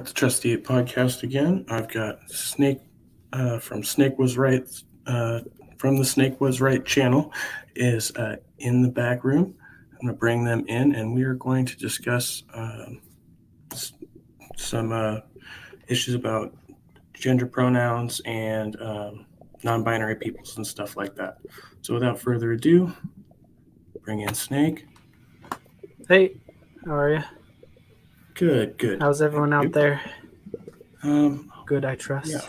at the Trustee podcast again. I've got Snake from Snake Was Right from the Snake Was Right channel is in the back room. I'm going to bring them in, and we are going to discuss some issues about gender pronouns and non-binary peoples and stuff like that. So without further ado, bring in Snake. Hey, how are you? Good. How's everyone out there? Good, I trust. Yeah.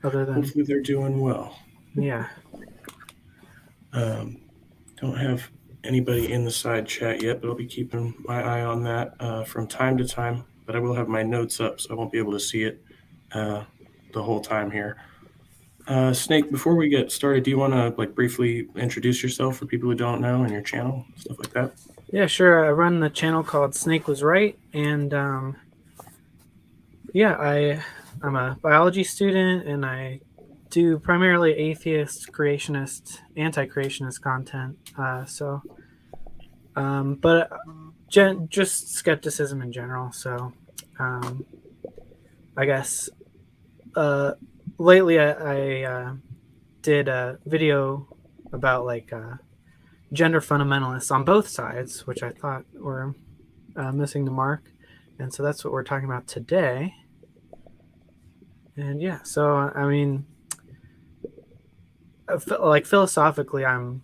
Other than Hopefully they're doing well. yeah. Don't have anybody in the side chat yet, but I'll be keeping my eye on that from time to time. But I will have my notes up, so I won't be able to see it the whole time here. Snake, before we get started, do you want to briefly introduce yourself for people who don't know and your channel, stuff like that? Yeah, sure. I run the channel called Snake Was Right, and I'm a biology student, and I do primarily atheist, creationist, anti-creationist content. But just skepticism in general. So, I guess lately I did a video about gender fundamentalists on both sides, which I thought were missing the mark, and so that's what we're talking about today. And yeah, so I mean, philosophically, I'm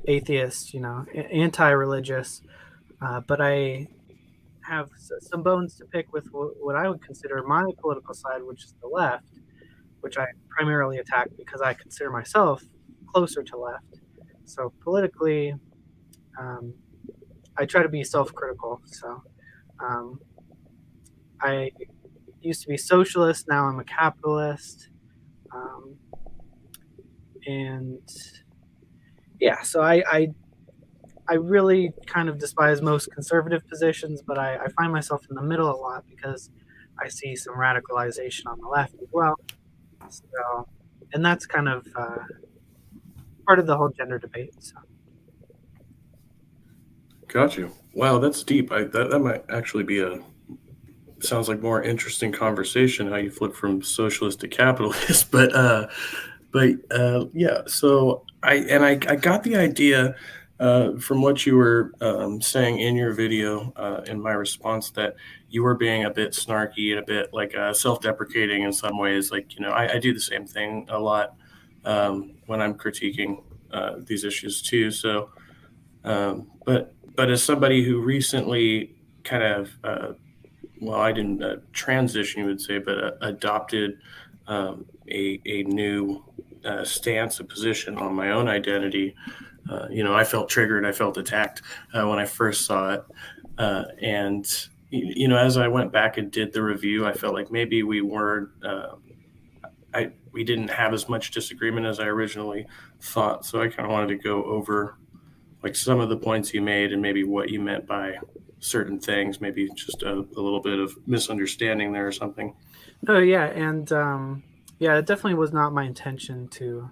atheist, anti-religious, but I have some bones to pick with what I would consider my political side, which is the left, which I primarily attack because I consider myself closer to left. So politically, I try to be self-critical. So I used to be socialist. Now I'm a capitalist. And yeah, so I really kind of despise most conservative positions, but I find myself in the middle a lot because I see some radicalization on the left as well. So, and that's kind of part of the whole gender debate. So. Got you. Wow, that's deep. That might actually be sounds like more interesting conversation how you flip from socialist to capitalist. But yeah. So I got the idea from what you were saying in your video in my response that you were being a bit snarky and a bit self-deprecating in some ways. I do the same thing a lot when I'm critiquing these issues too. So, but as somebody who recently kind of, I didn't transition, you would say, but adopted a new stance, a position on my own identity. I felt triggered. I felt attacked when I first saw it. And as I went back and did the review, I felt like maybe we weren't, we didn't have as much disagreement as I originally thought. So I kind of wanted to go over some of the points you made and maybe what you meant by certain things, maybe just a little bit of misunderstanding there or something. Oh yeah. And it definitely was not my intention to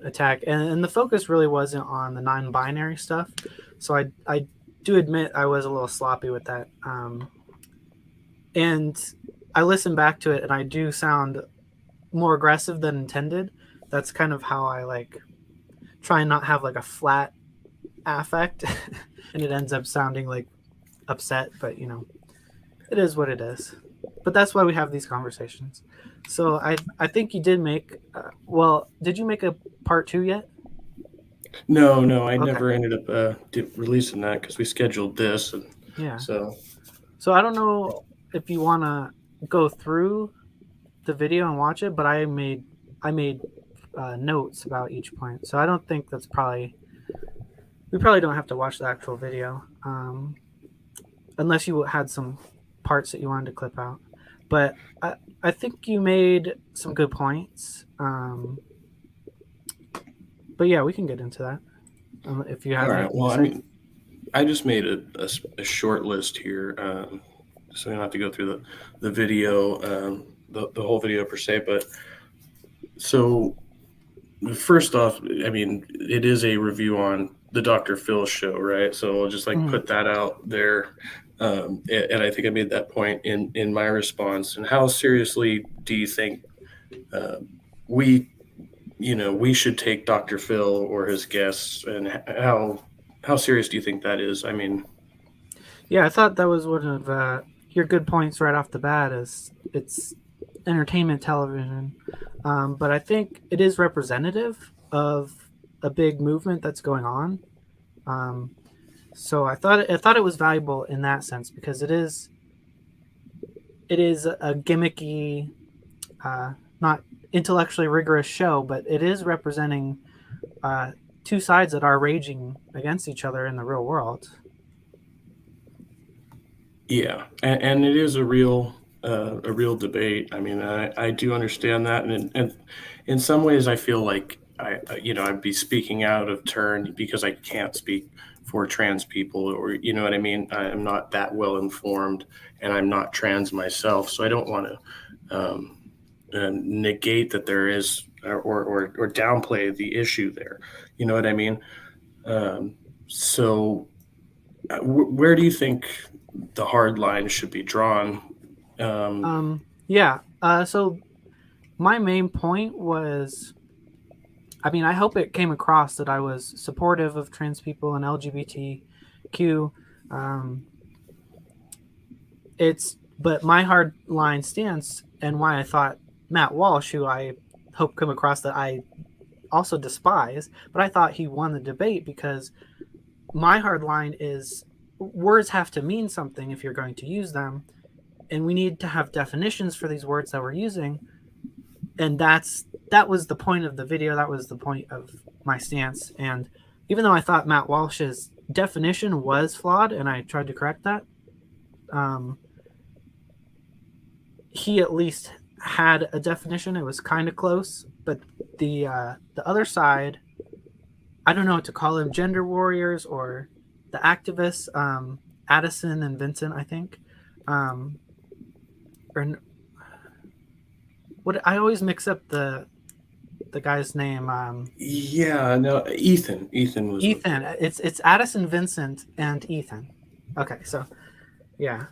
attack. And the focus really wasn't on the non-binary stuff. So I do admit I was a little sloppy with that. And I listened back to it and I do sound more aggressive than intended. That's kind of how I try and not have a flat affect and it ends up sounding upset, but it is what it is. But that's why we have these conversations. So I think you did make did you make a part 2 yet? No, I never ended up releasing that because we scheduled this. And yeah. So I don't know if you want to go through the video and watch it, but I made notes about each point. So I don't think that's we probably don't have to watch the actual video unless you had some parts that you wanted to clip out. But I think you made some good points. But yeah, we can get into that if you have. All right. Well, I mean, I just made a short list here, so we don't have to go through the video, the whole video per se. But so first off, I mean, it is a review on the Dr. Phil show, right? So we'll just put that out there And I think I made that point in my response. And how seriously do you think uh, we, we should take Dr. Phil or his guests, and how serious do you think that is? I mean, Yeah, I thought that was one of your good points right off the bat. Is it's entertainment television, but I think it is representative of a big movement that's going on. Um, so I thought it was valuable in that sense because it is a gimmicky, not intellectually rigorous show, but it is representing uh, two sides that are raging against each other in the real world. yeah, and it is a real debate. I mean, I do understand that, and in some ways, I feel like I'd be speaking out of turn because I can't speak for trans people, or you know what I mean. I'm not that well informed, and I'm not trans myself, so I don't want to negate that there is or downplay the issue there. You know what I mean? Um, so where do you think the hard line should be drawn? Um, Yeah. So my main point was, I mean, I hope it came across that I was supportive of trans people and LGBTQ. Um, but my hard line stance and why I thought Matt Walsh, who I hope come across that I also despise, but I thought he won the debate because my hard line is words have to mean something if you're going to use them, and we need to have definitions for these words that we're using, and that was the point of the video. That was the point of my stance. And even though I thought Matt Walsh's definition was flawed, and I tried to correct that, um, he at least had a definition. It was kind of close, but the other side, I don't know what to call them, gender warriors or the activists, Addison and Vincent, I think, or what I always mix up the guy's name. yeah, no, Ethan. Ethan was with Ethan. It's Addison, Vincent, and Ethan. Okay, so yeah.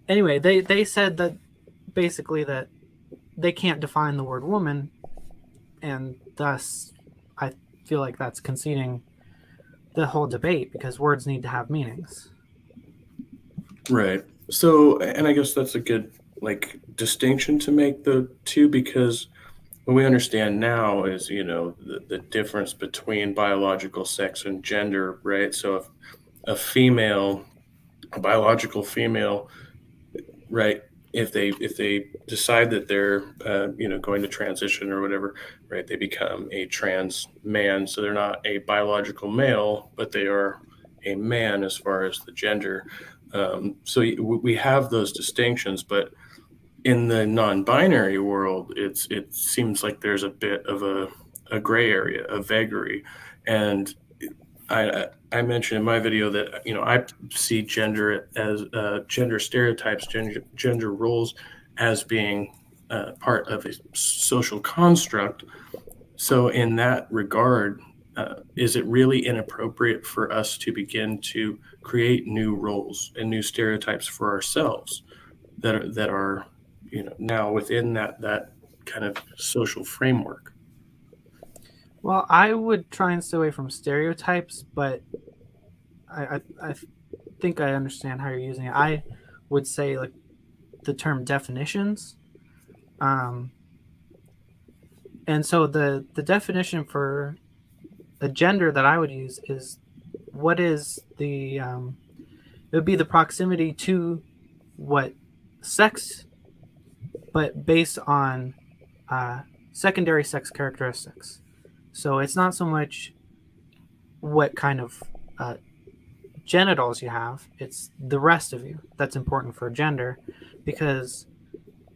Anyway, they said that basically that they can't define the word woman, and thus I feel like that's conceding the whole debate because words need to have meanings. right. So, and I guess that's a good like distinction to make the two, because what we understand now is the difference between biological sex and gender, right? So if a female, a biological female, right, if they decide that they're going to transition or whatever, right, they become a trans man, so they're not a biological male, but they are a man as far as the gender. So we have those distinctions, but in the non-binary world, it seems like there's a bit of a gray area, a vagary. And I mentioned in my video that I see gender as gender stereotypes, gender roles as being part of a social construct. So in that regard, is it really inappropriate for us to begin to create new roles and new stereotypes for ourselves that are now within that kind of social framework? Well, I would try and stay away from stereotypes, but I think I understand how you're using it. I would say like the term definitions. Um, and so the definition for a gender that I would use is what is it would be the proximity to what sex, but based on secondary sex characteristics. So it's not so much what kind of genitals you have, it's the rest of you that's important for gender, because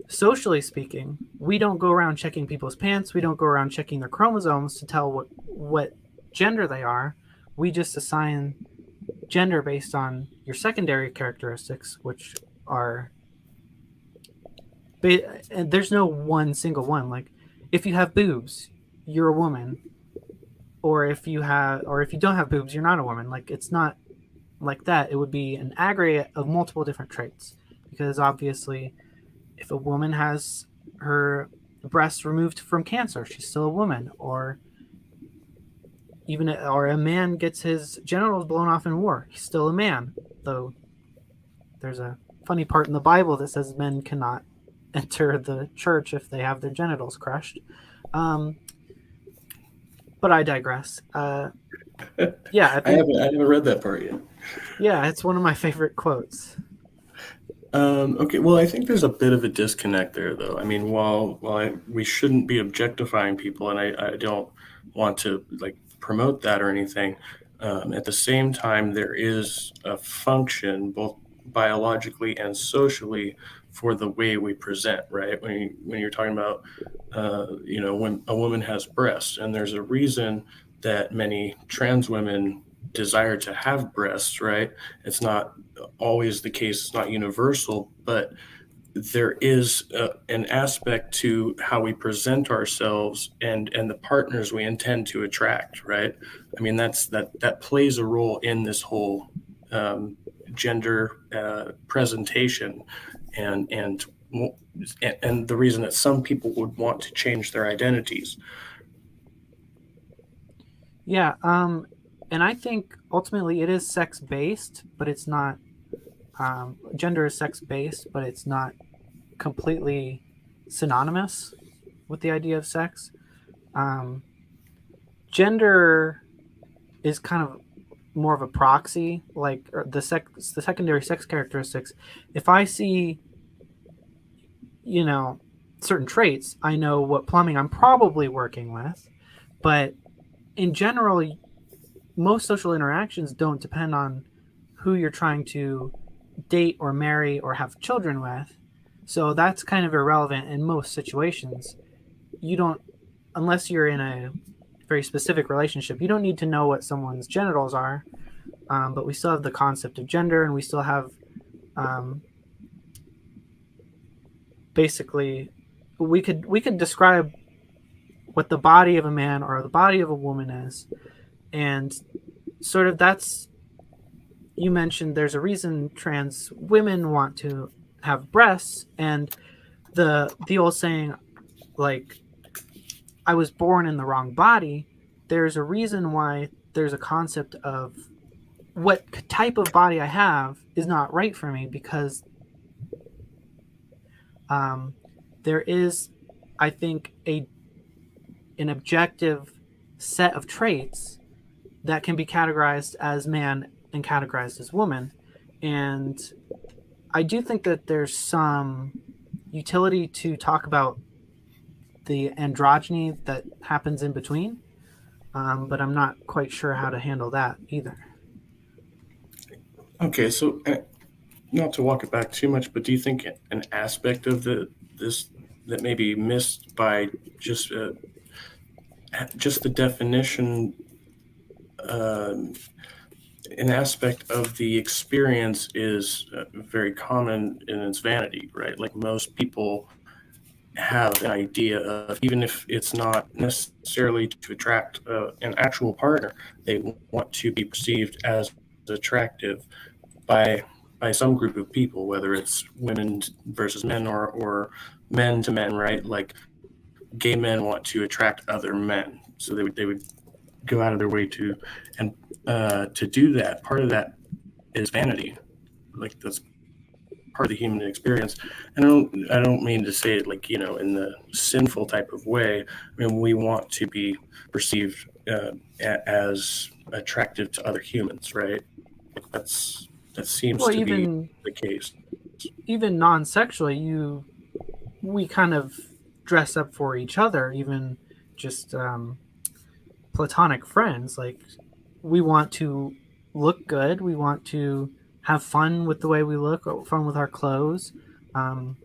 socially speaking, we don't go around checking people's pants, we don't go around checking their chromosomes to tell what gender they are. We just assign gender based on your secondary characteristics, which are and there's no one single one. Like if you have boobs, you're a woman, or if you don't have boobs, you're not a woman. Like it's not like that, it would be an aggregate of multiple different traits. Because obviously, if a woman has her breasts removed from cancer, she's still a woman. Or a man gets his genitals blown off in war, he's still a man. Though there's a funny part in the Bible that says men cannot enter the church if they have their genitals crushed. Um, but I digress. Yeah, I think I haven't read that part yet. yeah, it's one of my favorite quotes. Okay, well, I think there's a bit of a disconnect there, though. I mean, we shouldn't be objectifying people, and I don't want to like promote that or anything. At the same time, there is a function, both biologically and socially, for the way we present. Right? When you're talking about, when a woman has breasts, and there's a reason that many trans women desire to have breasts. Right? It's not always the case, it's not universal, but there is an aspect to how we present ourselves and the partners we intend to attract, right? I mean, that plays a role in this whole gender presentation, and and and the reason that some people would want to change their identities. Yeah, and I think ultimately it is sex based, but it's not. Gender is sex based, but it's not completely synonymous with the idea of sex. Um, Gender is kind of more of a proxy, like the secondary sex characteristics. If I see, you know, certain traits, I know what plumbing I'm probably working with. But in general, most social interactions don't depend on who you're trying to date or marry or have children with. So that's kind of irrelevant in most situations. You don't, unless you're in a very specific relationship, you don't need to know what someone's genitals are. But we still have the concept of gender, and we still have um, basically we could describe what the body of a man or the body of a woman is, and sort of that's, you mentioned there's a reason trans women want to have breasts, and the old saying, like, I was born in the wrong body. There's a reason why there's a concept of what type of body I have is not right for me, because um, there is, I think, an objective set of traits that can be categorized as man and categorized as woman. And I do think that there's some utility to talk about the androgyny that happens in between, but I'm not quite sure how to handle that either. Okay, so not to walk it back too much, but do you think an aspect of this that may be missed by just just the definition, um, an aspect of the experience is very common in its vanity, right? Like most people have an idea of, even if it's not necessarily to attract an actual partner, they want to be perceived as attractive by some group of people, whether it's women versus men or men to men, right? Like gay men want to attract other men, so they would go out of their way and to do that. Part of that is vanity, like that's part of the human experience. And I don't mean to say it like, in the sinful type of way. I mean, we want to be perceived as attractive to other humans, right? That seems Well, to be even the case. non-sexually, we kind of dress up for each other, even just platonic friends. Like, we want to look good, we want to have fun with the way we look, or fun with our clothes. um,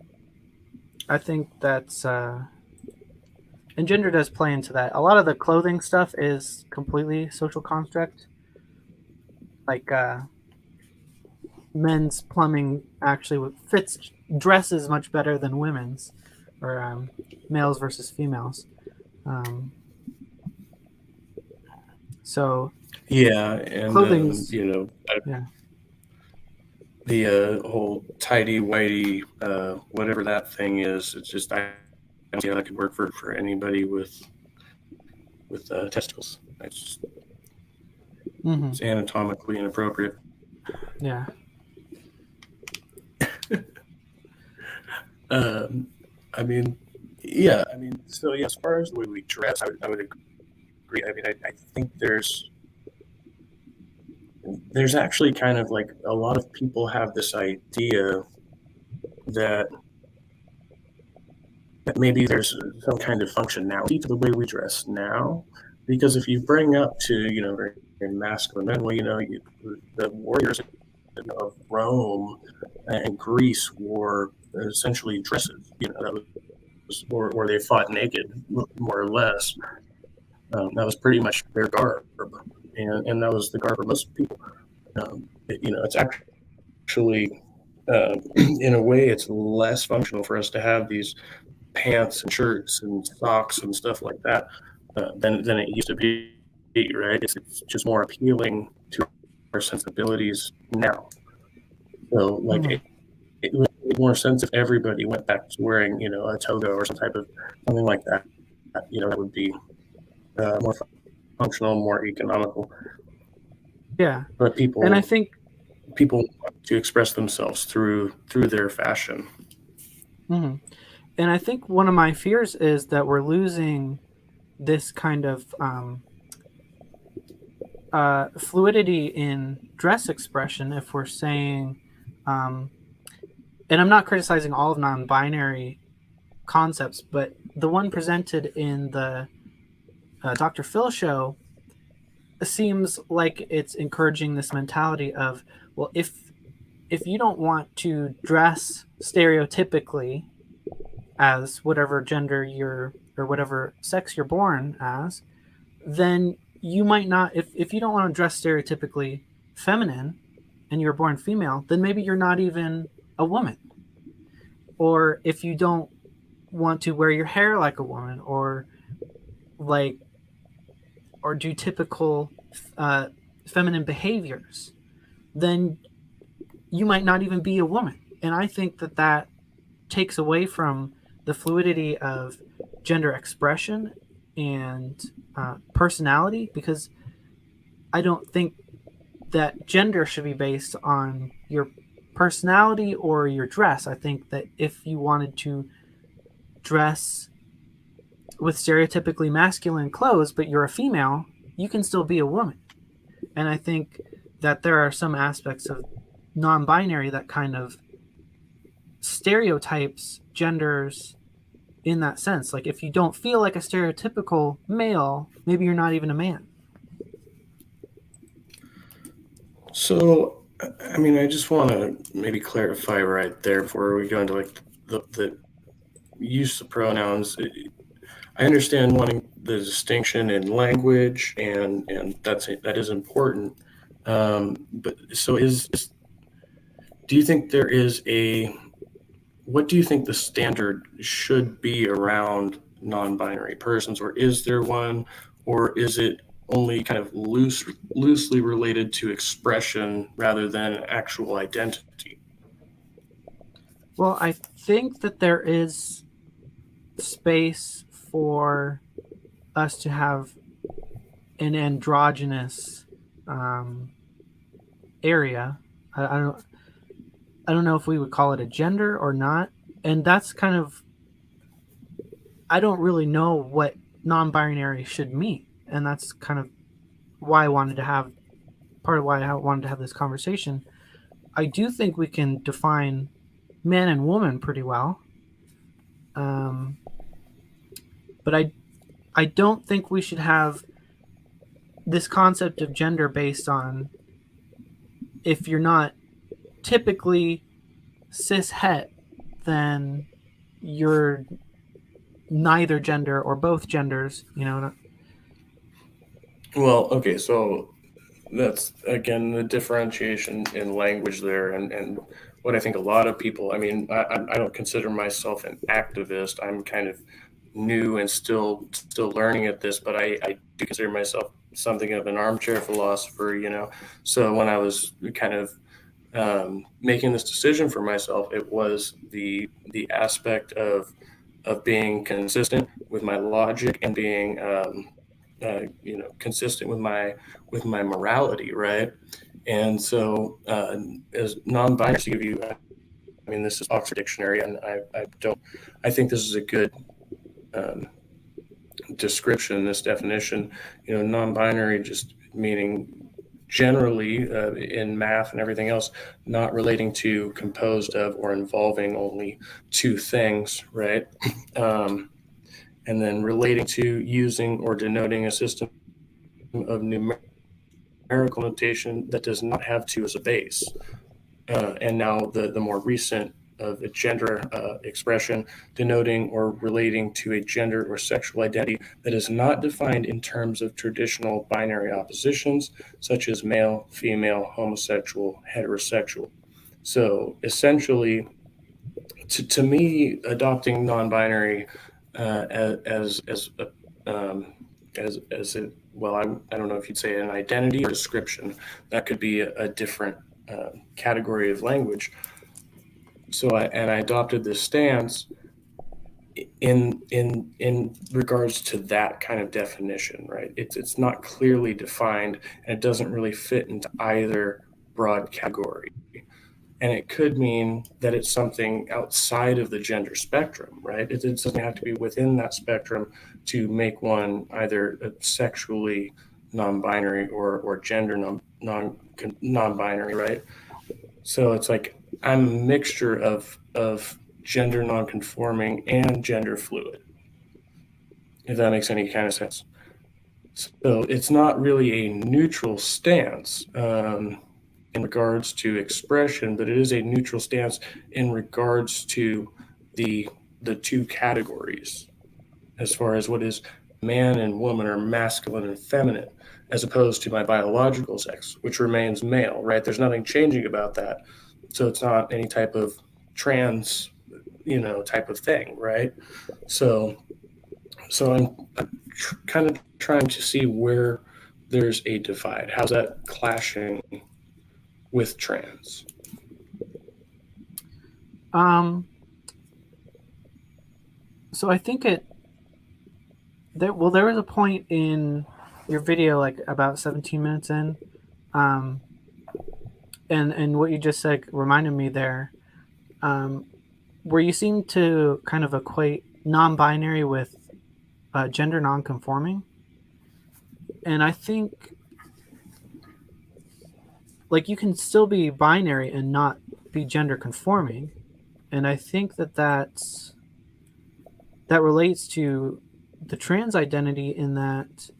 I think that's and gender does play into that. A lot of the clothing stuff is completely social construct. Like men's plumbing actually fits dresses much better than women's, or males versus females. Um, so Yeah, and clothing's, yeah. the whole tidy whitey, whatever that thing is. It's just I don't see how that could work for anybody with testicles. It's anatomically inappropriate. Yeah. Um, I mean, yeah. I mean, so yeah. As far as the way we dress, I would agree. I mean, I think there's actually kind of like a lot of people have this idea that maybe there's some kind of functionality to the way we dress now. Because if you bring up to, very masculine men, well, the warriors of Rome and Greece wore essentially dresses, that was, or they fought naked, more or less. That was pretty much their garb. And that was the garb of most people. It's actually, in a way, it's less functional for us to have these pants and shirts and socks and stuff like that than it used to be, right? It's just more appealing to our sensibilities now. So, like, it would make more sense if everybody went back to wearing, a toga or some type of something like that. That would be more functional, more economical. Yeah. But And I think people want to express themselves through their fashion. and I think one of my fears is that we're losing this kind of fluidity in dress expression if we're saying, and I'm not criticizing all of non-binary concepts, but the one presented in the Dr. Phil show seems like it's encouraging this mentality of, well, if you don't want to dress stereotypically as whatever gender you're or whatever sex you're born as, then you might not, if you don't want to dress stereotypically feminine and you're born female, then maybe you're not even a woman. Or if you don't want to wear your hair like a woman, or like, or do typical feminine behaviors, then you might not even be a woman. And I think that that takes away from the fluidity of gender expression and personality, because I don't think that gender should be based on your personality or your dress. I think that if you wanted to dress with stereotypically masculine clothes, but you're a female, you can still be a woman. And I think that there are some aspects of non-binary that kind of stereotypes genders in that sense. Like, if you don't feel like a stereotypical male, maybe you're not even a man. So, I mean, I just want to maybe clarify right there before we go into like the use of pronouns. I understand wanting the distinction in language, and that is important. But so do you think there is what do you think the standard should be around non-binary persons, or is there one, or is it only kind of loosely related to expression rather than actual identity? Well, I think that there is space for us to have an androgynous area. I don't know if we would call it a gender or not, and that's kind of, I don't really know what non-binary should mean, and that's kind of why I wanted to have part of why I wanted to have this conversation. I do think we can define man and woman pretty well, um, but I don't think we should have this concept of gender based on if you're not typically cis het, then you're neither gender or both genders. Well, okay, so that's again the differentiation in language there, and what I think a lot of people. I mean, I don't consider myself an activist. I'm kind of new and still learning at this, but I do consider myself something of an armchair philosopher. So when I was kind of making this decision for myself, it was the aspect of being consistent with my logic and being consistent with my morality, right? And so, as non-binary, to give you, I mean, this is Oxford Dictionary, and I think this is a good um, description, this definition. Non-binary just meaning generally in math and everything else, not relating to, composed of, or involving only two things, right? Um, and then relating to, using, or denoting a system of numerical notation that does not have two as a base. And now the more recent of a gender expression, denoting or relating to a gender or sexual identity that is not defined in terms of traditional binary oppositions, such as male, female, homosexual, heterosexual. So essentially, to me, adopting non-binary as a, as a, well, I don't know if you'd say an identity or description. That could be a different category of language. So I adopted this stance in regards to that kind of definition, right? It's not clearly defined, and it doesn't really fit into either broad category. And it could mean that it's something outside of the gender spectrum, right? It doesn't have to be within that spectrum to make one either sexually non-binary or gender non-binary, right? So it's like I'm a mixture of gender non-conforming and gender fluid, if that makes any kind of sense. So it's not really a neutral stance in regards to expression, but it is a neutral stance in regards to the two categories, as far as what is man and woman, or masculine and feminine, as opposed to my biological sex, which remains male, right? There's nothing changing about that. So it's not any type of trans, type of thing, right? So, I'm kind of trying to see where there's a divide. How's that clashing with trans? Um, so I think there was a point in your video, like about 17 minutes in, um, and what you just said reminded me there, where you seem to kind of equate non-binary with gender non-conforming, and I think like you can still be binary and not be gender conforming, and I think that relates to the trans identity, in that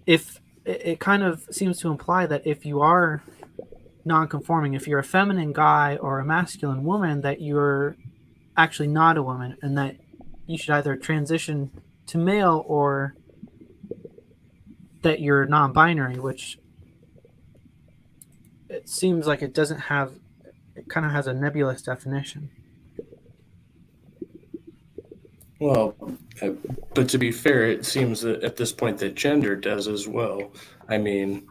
if it kind of seems to imply that if you are non-conforming, if you're a feminine guy or a masculine woman, that you're actually not a woman, and that you should either transition to male or that you're non-binary, which it seems like it doesn't have, it kind of has a nebulous definition. Well, uh, but to be fair, it seems that at this point that gender does as well. I mean,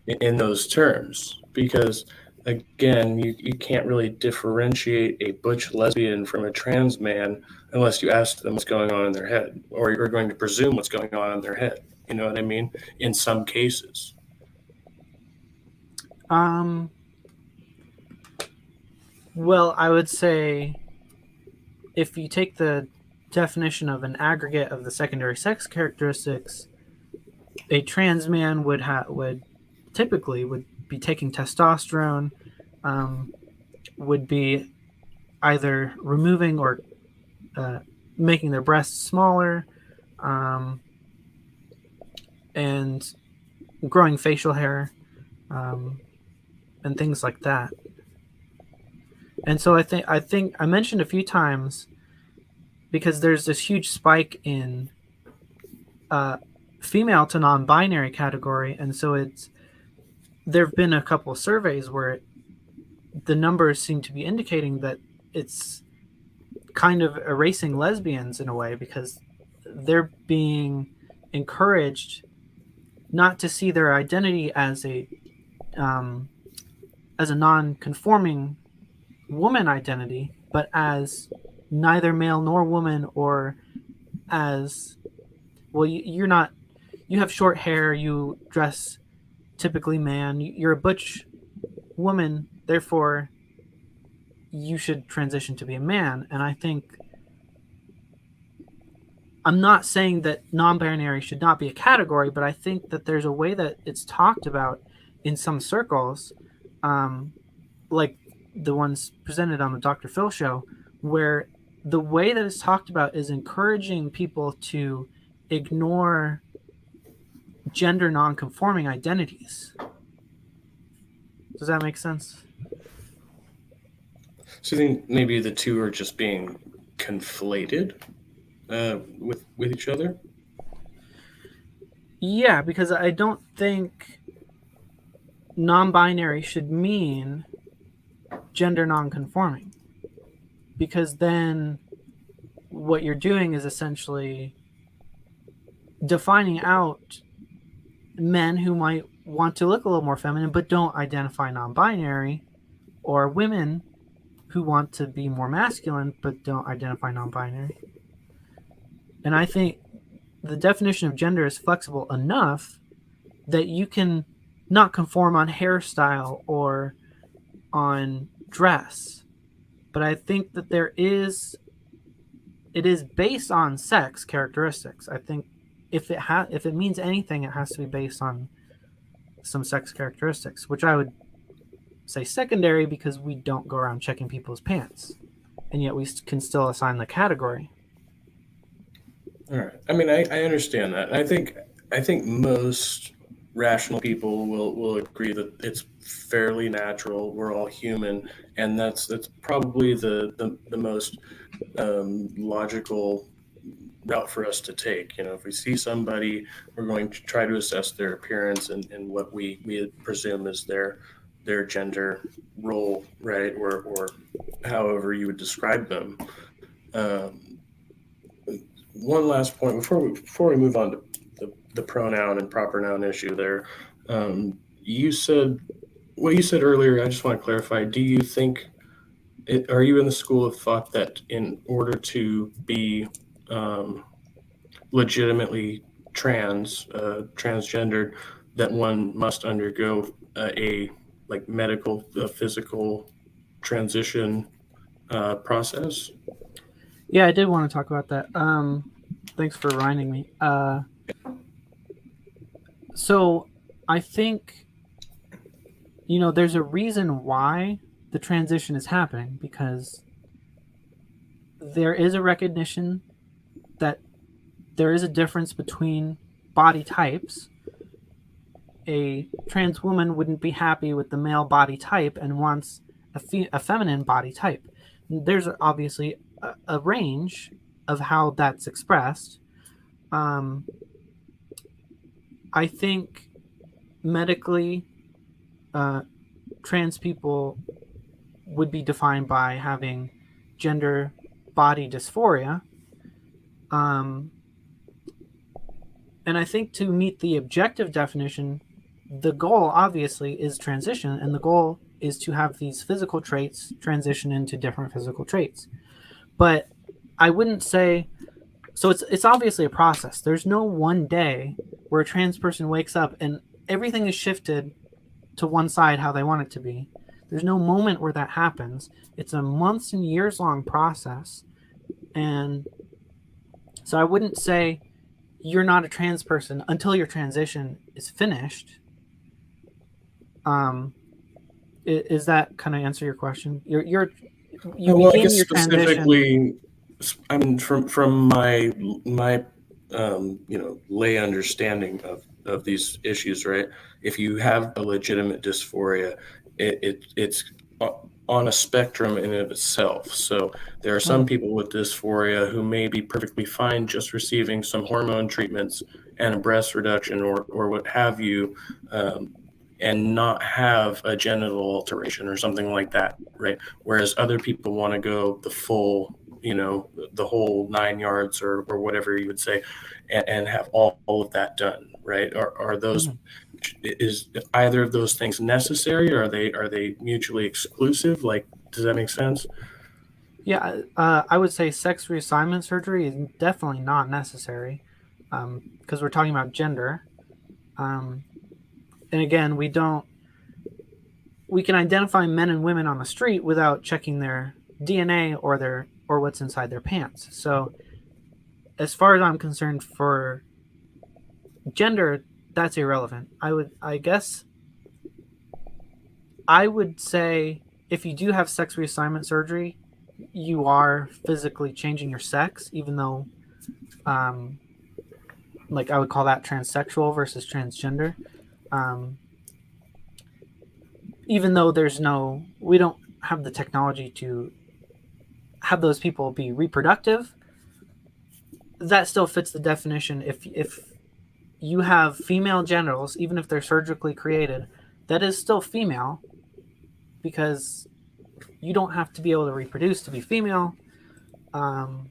in those terms, because again, you can't really differentiate a butch lesbian from a trans man unless you ask them what's going on in their head, or you're going to presume what's going on in their head. You know what I mean? In some cases. Um, well, I would say if you take the definition of an aggregate of the secondary sex characteristics, a trans man would typically would be taking testosterone, um, would be either removing or making their breasts smaller, um, and growing facial hair, um, and things like that. And so I think I mentioned a few times, because there's this huge spike in female to non-binary category, and so there have been a couple of surveys where the numbers seem to be indicating that it's kind of erasing lesbians in a way, because they're being encouraged not to see their identity as a as a non-conforming woman identity, but as neither male nor woman, or as well, you're not. You have short hair. You dress typically man. You're a butch woman. Therefore, you should transition to be a man. And I think I'm not saying that non-binary should not be a category, but I think that there's a way that it's talked about in some circles, like the ones presented on the Dr. Phil show, where the way that it's talked about is encouraging people to ignore gender non-conforming identities. Does that make sense? So you think maybe the two are just being conflated with each other? Yeah, because I don't think non-binary should mean gender non-conforming, because then what you're doing is essentially defining out men who might want to look a little more feminine but don't identify non-binary, or women who want to be more masculine but don't identify non-binary. And I think the definition of gender is flexible enough that you can not conform on hairstyle or on dress. But I think that it is based on sex characteristics. I think if it means anything, it has to be based on some sex characteristics, which I would say secondary, because we don't go around checking people's pants, and yet we can still assign the category. All right. I mean, I understand that. I think most rational people will agree that it's fairly natural. We're all human, and that's probably the most logical route for us to take. You know, if we see somebody, we're going to try to assess their appearance and what we presume is their gender role, right? Or however you would describe them. Um, One last point before we move on to the pronoun and proper noun issue there. You said what you said earlier. I just want to clarify. Do you think are you in the school of thought that in order to be um, legitimately transgendered, that one must undergo a like medical physical transition process? Yeah, I did want to talk about that. Thanks for reminding me. So I think, there's a reason why the transition is happening, because there is a recognition that there is a difference between body types. A trans woman wouldn't be happy with the male body type and wants a feminine body type. There's obviously a range of how that's expressed. Um, I think medically, uh, trans people would be defined by having gender body dysphoria. Um, and I think to meet the objective definition, the goal obviously is transition, and the goal is to have these physical traits transition into different physical traits. But I wouldn't say so. It's obviously a process. There's no one day where a trans person wakes up and everything is shifted to one side how they want it to be. There's no moment where that happens. It's a months and years long process. And so I wouldn't say you're not a trans person until your transition is finished. Um, is that kind of answer your question? You Well, I begin guess your transition. specifically, I mean, from my lay understanding of these issues, right? If you have a legitimate dysphoria, it's on a spectrum in and of itself. So there are some Mhm. people with dysphoria who may be perfectly fine just receiving some hormone treatments and a breast reduction or what have you. And not have a genital alteration or something like that, right? Whereas other people want to go the full, the whole 9 yards or whatever you would say, and have all of that done, right? Are those Mhm. is either of those things necessary, or are they mutually exclusive? Like, does that make sense? Yeah, I would say sex reassignment surgery is definitely not necessary, because we're talking about gender. Um, and again, we can identify men and women on the street without checking their DNA or what's inside their pants. So as far as I'm concerned, for gender, that's irrelevant. I guess I would say if you do have sex reassignment surgery, you are physically changing your sex, even though, um, like I would call that transsexual versus transgender. Um, Even though we don't have the technology to have those people be reproductive, that still fits the definition. If you have female genitals, even if they're surgically created, that is still female, because you don't have to be able to reproduce to be female. Um,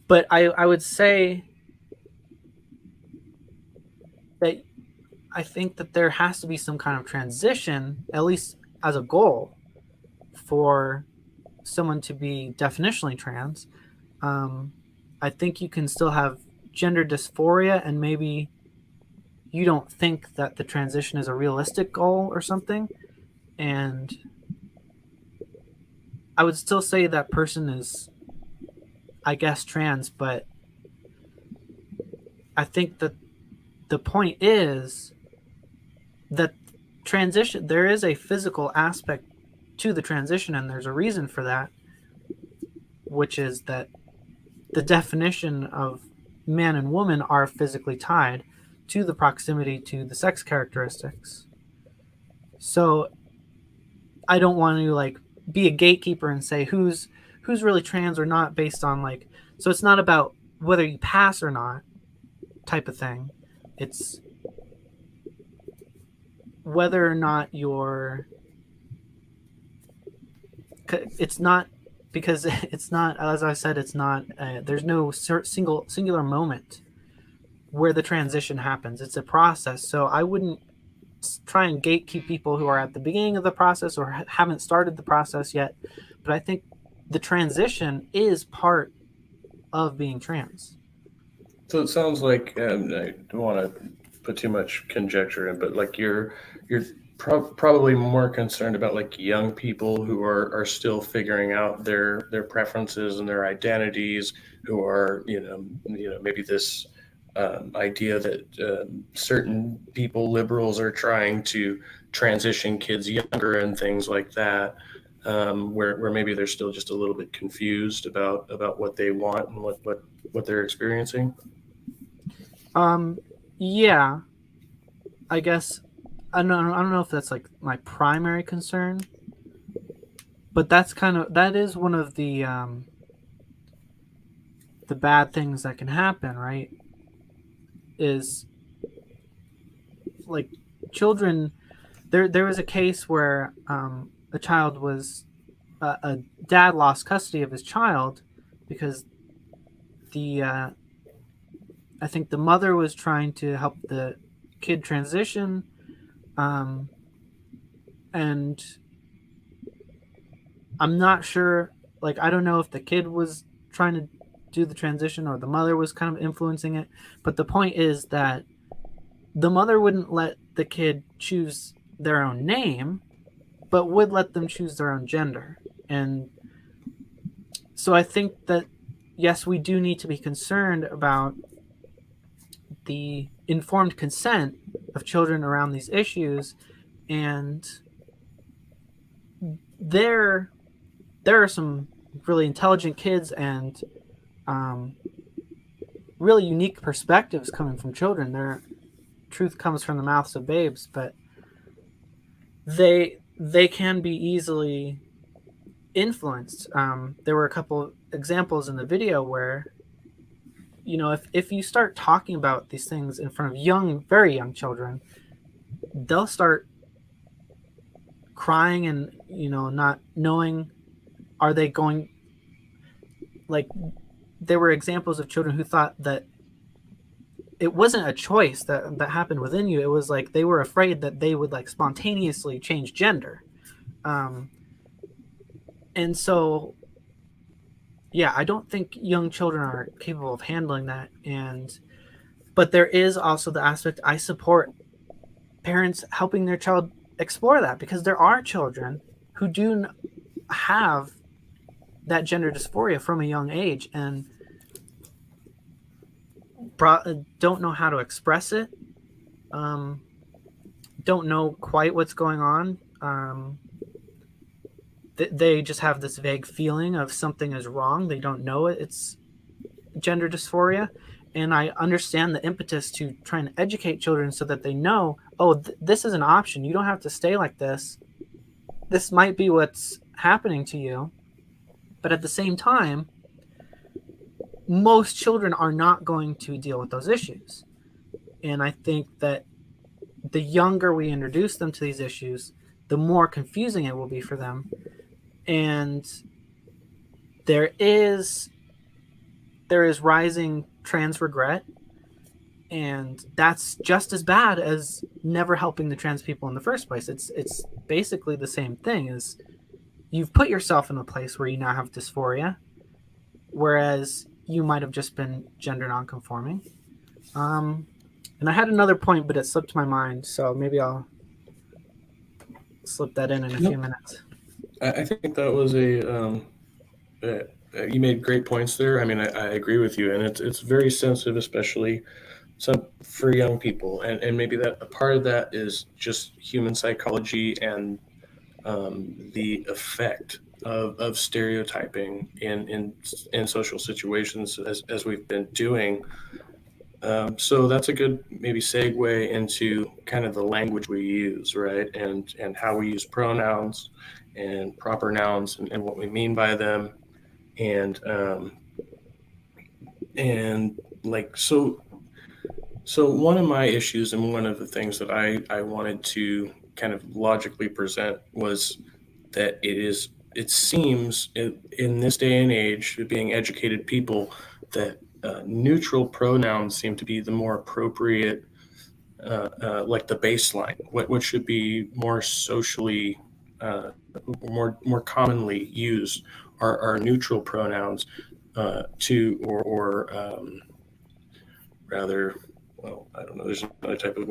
but I would say that I think that there has to be some kind of transition, at least as a goal, for someone to be definitionally trans. Um, I think you can still have gender dysphoria, and maybe you don't think that the transition is a realistic goal or something. And I would still say that person is, I guess, trans, but I think that the point is that there is a physical aspect to the transition, and there's a reason for that, which is that the definition of man and woman are physically tied to the proximity to the sex characteristics. So I don't want to like be a gatekeeper and say who's really trans or not based on like, so it's not about whether you pass or not type of thing. It's whether or not it's not, because it's not, as I said, it's not there's no singular moment where the transition happens. It's a process. So I wouldn't try and gatekeep people who are at the beginning of the process or haven't started the process yet. But I think the transition is part of being trans. So it sounds like, I don't want to put too much conjecture in, but like you're probably more concerned about like young people who are still figuring out their preferences and their identities, who are maybe this idea that certain people, liberals, are trying to transition kids younger and things like that. Where maybe they're still just a little bit confused about what they want and what they're experiencing. Um, yeah, I guess I don't know if that's like my primary concern, but that is one of the bad things that can happen, right? Is like children. There was a case where a child was a dad lost custody of his child because the I think the mother was trying to help the kid transition, um, and I'm not sure. Like, I don't know if the kid was trying to do the transition or the mother was kind of influencing it. But the point is that the mother wouldn't let the kid choose their own name, but would let them choose their own gender. And so I think that, yes, we do need to be concerned about the informed consent of children around these issues. And there are some really intelligent kids and um, really unique perspectives coming from children. Their truth comes from the mouths of babes, but they can be easily influenced. There were a couple examples in the video where, if you start talking about these things in front of very young children, they'll start crying and not knowing, are they going, like, there were examples of children who thought that it wasn't a choice that happened within you. It was like they were afraid that they would like spontaneously change gender. Um, and so, yeah, I don't think young children are capable of handling that. But there is also the aspect I support parents helping their child explore that, because there are children who do have that gender dysphoria from a young age and don't know how to express it, um, don't know quite what's going on. They just have this vague feeling of something is wrong. They don't know it's gender dysphoria. And I understand the impetus to try and educate children so that they know, oh, this is an option. You don't have to stay like this. This might be what's happening to you. But at the same time, most children are not going to deal with those issues. And I think that the younger we introduce them to these issues, the more confusing it will be for them. And there is rising trans regret, and that's just as bad as never helping the trans people in the first place. It's basically the same thing. Is you've put yourself in a place where you now have dysphoria, whereas you might have just been gender nonconforming. And I had another point, but it slipped my mind, so maybe I'll slip that in a few Nope. minutes. I think that was you made great points there. I mean, I agree with you, and it's very sensitive, especially for young people, and maybe that a part of that is just human psychology and the effect of stereotyping in social situations as we've been doing. So that's a good maybe segue into kind of the language we use, right? And how we use pronouns and proper nouns and what we mean by them. And and like so one of my issues and one of the things that I wanted to kind of logically present was that it seems in this day and age, being educated people, that neutral pronouns seem to be the more appropriate, like the baseline. What should be more socially, more commonly used are neutral pronouns, to or rather, well, I don't know, there's another type of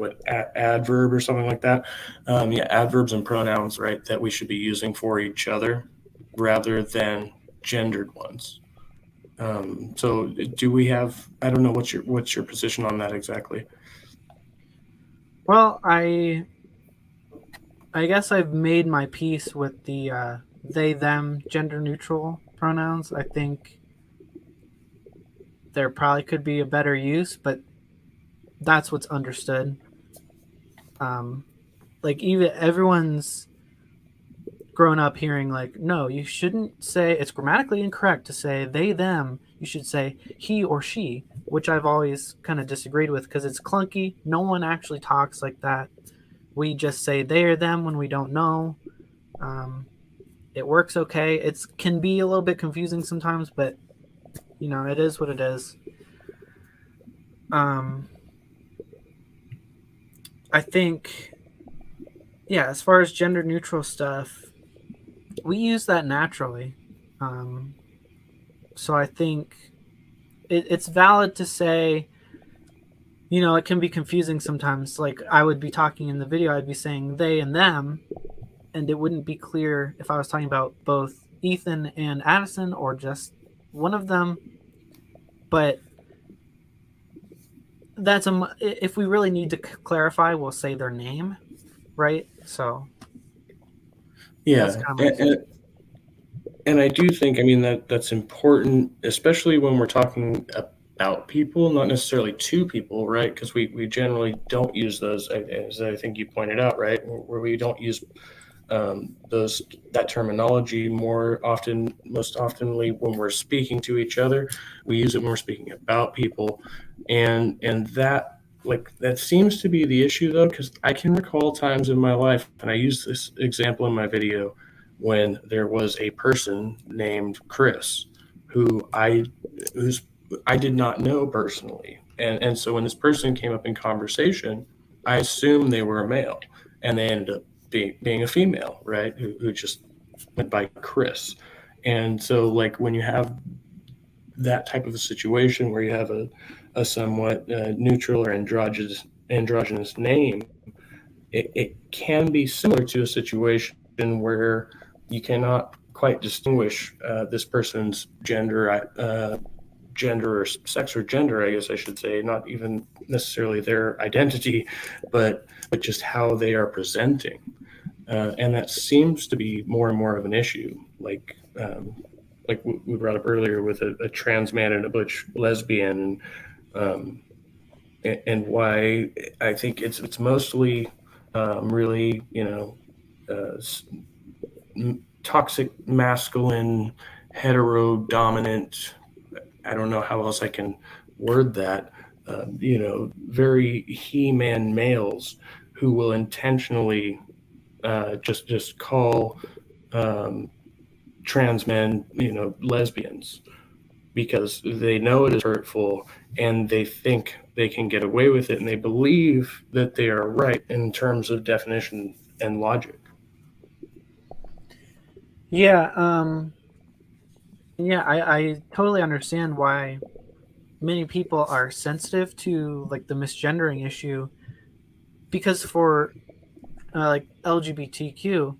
adverb or something like that. Yeah, adverbs and pronouns, right, that we should be using for each other rather than gendered ones. So do we have, I don't know, what's your position on that exactly? Well, I guess I've made my peace with the they them gender neutral pronouns. I think there probably could be a better use, but that's what's understood. Um, like even everyone's grown up hearing like, no, you shouldn't say, it's grammatically incorrect to say they them. You should say he or she, which I've always kind of disagreed with because it's clunky. No one actually talks like that. We just say they or them when we don't know. Um, it works okay. It can be a little bit confusing sometimes, but it is what it is. Um, I think, yeah, as far as gender neutral stuff, we use that naturally. Um, so I think it's valid to say, it can be confusing sometimes. Like I would be talking in the video, I'd be saying they and them, and it wouldn't be clear if I was talking about both Ethan and Addison or just one of them. But if we really need to clarify, we'll say their name, right? So that's Yeah, kind of my view. and I do think, I mean, that's important, especially when we're talking about people, not necessarily to people, right? Because we generally don't use those, as I think you pointed out, right? Where we don't use those that terminology most oftenly when we're speaking to each other. We use it when we're speaking about people, and that, like, that seems to be the issue, though, because I can recall times in my life, and I use this example in my video, when there was a person named Chris who I did not know personally. And so when this person came up in conversation, I assumed they were a male, and they ended up being a female, right? Who just went by Chris. And so, like, when you have that type of a situation where you have a somewhat neutral or androgynous name, it can be similar to a situation where you cannot quite distinguish this person's gender or sex or gender, I guess I should say, not even necessarily their identity, but just how they are presenting. And that seems to be more and more of an issue. Like we brought up earlier with a trans man and a butch lesbian, um, and why I think it's mostly really, uh, toxic masculine hetero dominant. I don't know how else I can word that. Very he-man males who will intentionally just call um, trans men, lesbians, because they know it is hurtful and they think they can get away with it, and they believe that they are right in terms of definition and logic. Yeah, yeah, I totally understand why many people are sensitive to like the misgendering issue, because for like LGBTQ,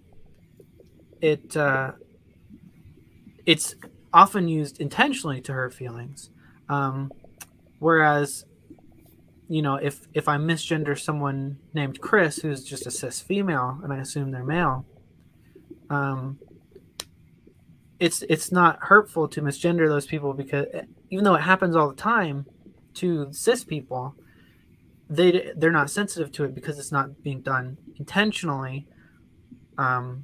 it it's often used intentionally to hurt feelings. Um, Whereas, if I misgender someone named Chris, who's just a cis female, and I assume they're male, um, it's not hurtful to misgender those people, because even though it happens all the time to cis people, they're not sensitive to it because it's not being done intentionally. Um,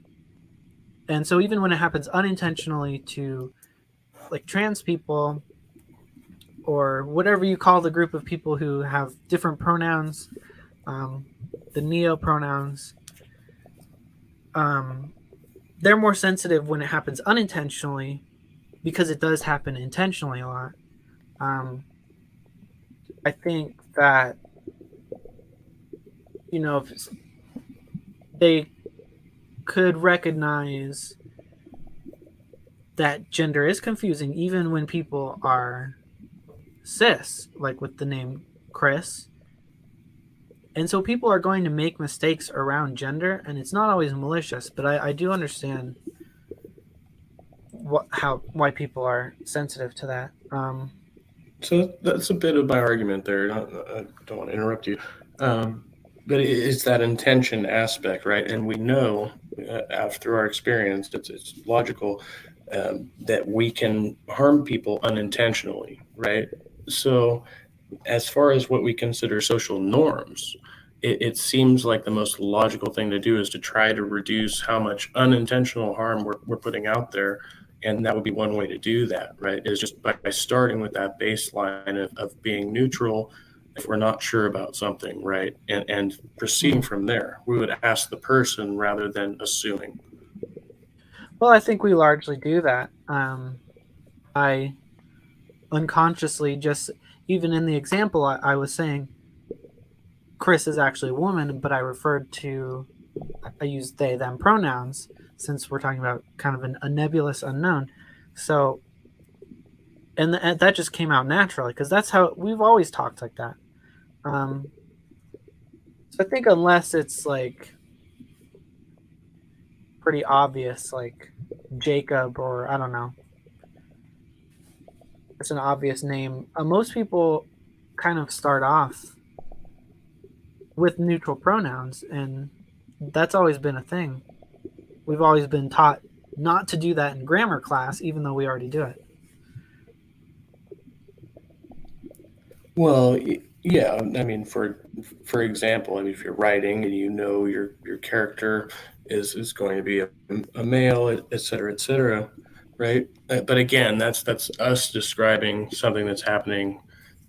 and so even when it happens unintentionally to like trans people, or whatever you call the group of people who have different pronouns, um, the neo pronouns, um, they're more sensitive when it happens unintentionally, because it does happen intentionally a lot. Um, I think that, if they could recognize that gender is confusing, even when people are cis, like with the name Chris. And so people are going to make mistakes around gender, and it's not always malicious, but I do understand why people are sensitive to that. So that's a bit of my argument there. I don't want to interrupt you, um, but it's that intention aspect, right? And we know through our experience, it's logical that we can harm people unintentionally, right? So as far as what we consider social norms, it seems like the most logical thing to do is to try to reduce how much unintentional harm we're putting out there. And that would be one way to do that, right? Is just by starting with that baseline of being neutral if we're not sure about something, right? And proceeding Mhm. from there. We would ask the person rather than assuming. Well, I think we largely do that. I unconsciously just, even in the example, I was saying Chris is actually a woman, but I used they, them pronouns, since we're talking about kind of a nebulous unknown. So, and that just came out naturally, because that's how we've always talked like that. Um, so I think unless it's like pretty obvious, like Jacob, or I don't know, it's an obvious name. Most people kind of start off with neutral pronouns, and that's always been a thing. We've always been taught not to do that in grammar class, even though we already do it. Well, yeah. I mean, for example, I mean, if you're writing and you know your character is going to be a male, et cetera, et cetera, right? But again, that's us describing something that's happening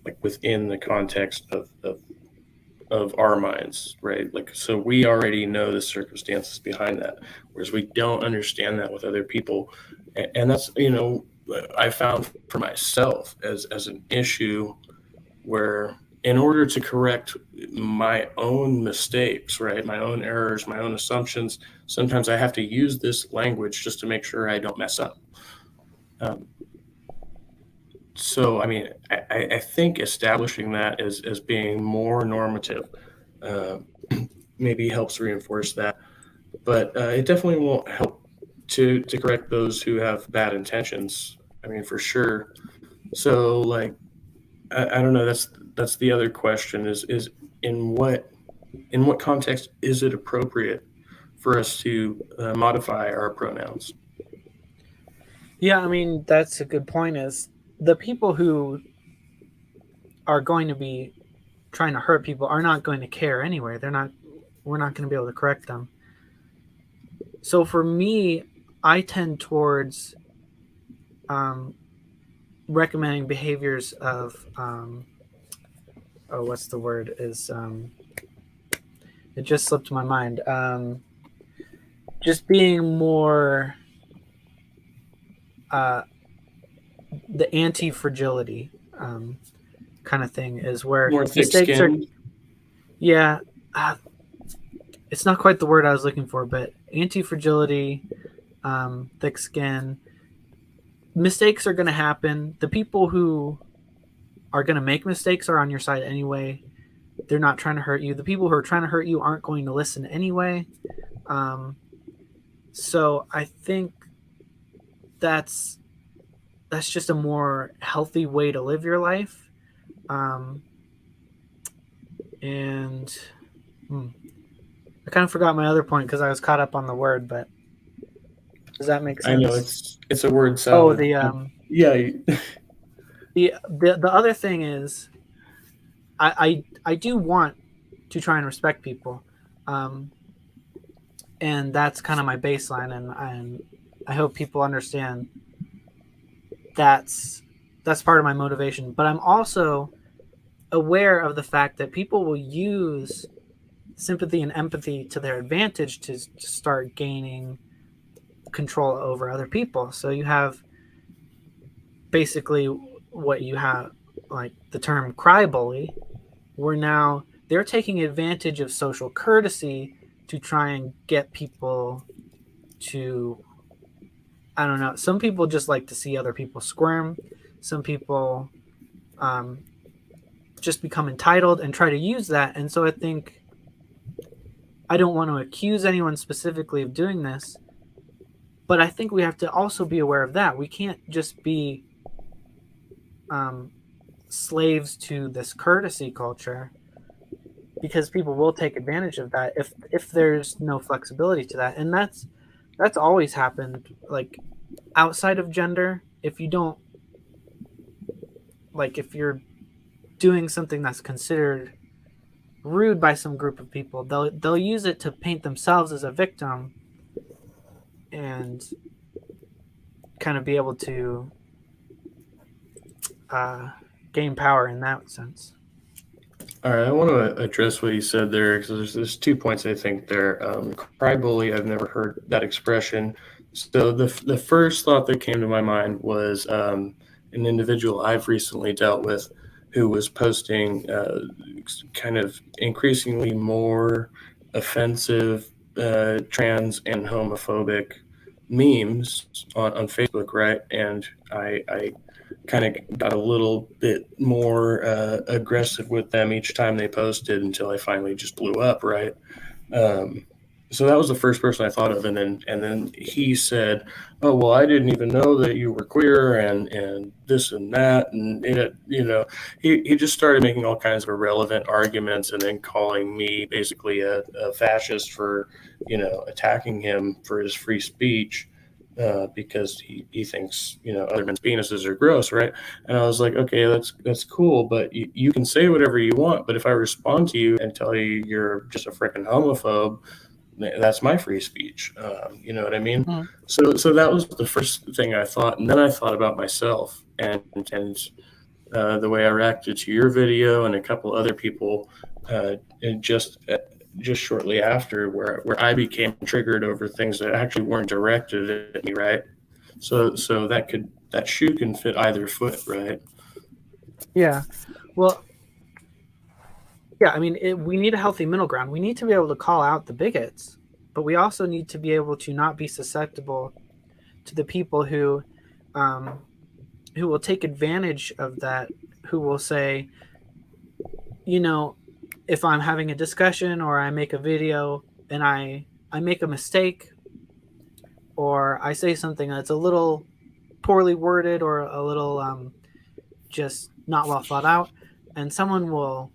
like within the context of our minds, right? Like, so we already know the circumstances behind that, whereas we don't understand that with other people, and that's I found for myself as an issue where in order to correct my own mistakes, right, my own errors, my own assumptions, sometimes I have to use this language just to make sure I don't mess up. Um, so, I mean, I think establishing that as being more normative uh, maybe helps reinforce that. But it definitely won't help to correct those who have bad intentions. I mean, for sure. So, like, I don't know. That's the other question: is in what context is it appropriate for us to modify our pronouns? Yeah, I mean, that's a good point. Is the people who are going to be trying to hurt people are not going to care anyway. They're not. We're not going to be able to correct them. So for me, I tend towards um, recommending behaviors of oh, what's the word? Is it just slipped my mind? Just being more uh, the anti-fragility kind of thing is where More mistakes are. thick-skinned. Yeah, uh, it's not quite the word I was looking for, but anti-fragility, thick skin. Mistakes are going to happen. The people who are going to make mistakes are on your side anyway. They're not trying to hurt you. The people who are trying to hurt you aren't going to listen anyway. Um, so I think that's just a more healthy way to live your life. Um, and I kind of forgot my other point because I was caught up on the word, but does that make I know sense? it's a word Oh, salad. Yeah, the other thing is I do want to try and respect people, um, and that's kind of my baseline, and I hope people understand that's part of my motivation. But I'm also aware of the fact that people will use sympathy and empathy to their advantage to start gaining control over other people. So you have basically what you have, like the term cry bully, where now they're taking advantage of social courtesy to try and get people to, I don't know, some people just like to see other people squirm. Some people um, just become entitled and try to use that. And so I think I don't want to accuse anyone specifically of doing this, but I think we have to also be aware of that. We can't just be um, slaves to this courtesy culture, because people will take advantage of that if there's no flexibility to that. And that's always happened, like outside of gender. If you don't, like, if you're doing something that's considered rude by some group of people, they'll use it to paint themselves as a victim and kind of be able to uh, gain power in that sense. all right, I want to address what you said there because there's 2 points I think there. Cry bully, I've never heard that expression. So the first thought that came to my mind was an individual I've recently dealt with who was posting kind of increasingly more offensive trans and homophobic memes on Facebook, right? And I kind of got a little bit more aggressive with them each time they posted until I finally just blew up, right? Um, so that was the first person I thought of, and then he said, "Oh well, I didn't even know that you were queer, and this and that, and it, he just started making all kinds of irrelevant arguments, and then calling me basically a fascist for attacking him for his free speech." Because he thinks other men's penises are gross, right? And I was like, okay, that's cool, but you can say whatever you want. But if I respond to you and tell you you're just a freaking homophobe, that's my free speech. You know what I mean? Mm. So that was the first thing I thought, and then I thought about myself and the way I reacted to your video and a couple other people, and just shortly after, where I became triggered over things that actually weren't directed at me, right? So that shoe can fit either foot, right? Yeah. Well, yeah, I mean, we need a healthy middle ground. We need to be able to call out the bigots, but we also need to be able to not be susceptible to the people um, who will take advantage of that, who will say, you know, if I'm having a discussion or I make a video and I make a mistake or I say something that's a little poorly worded or a little just not well thought out, and someone will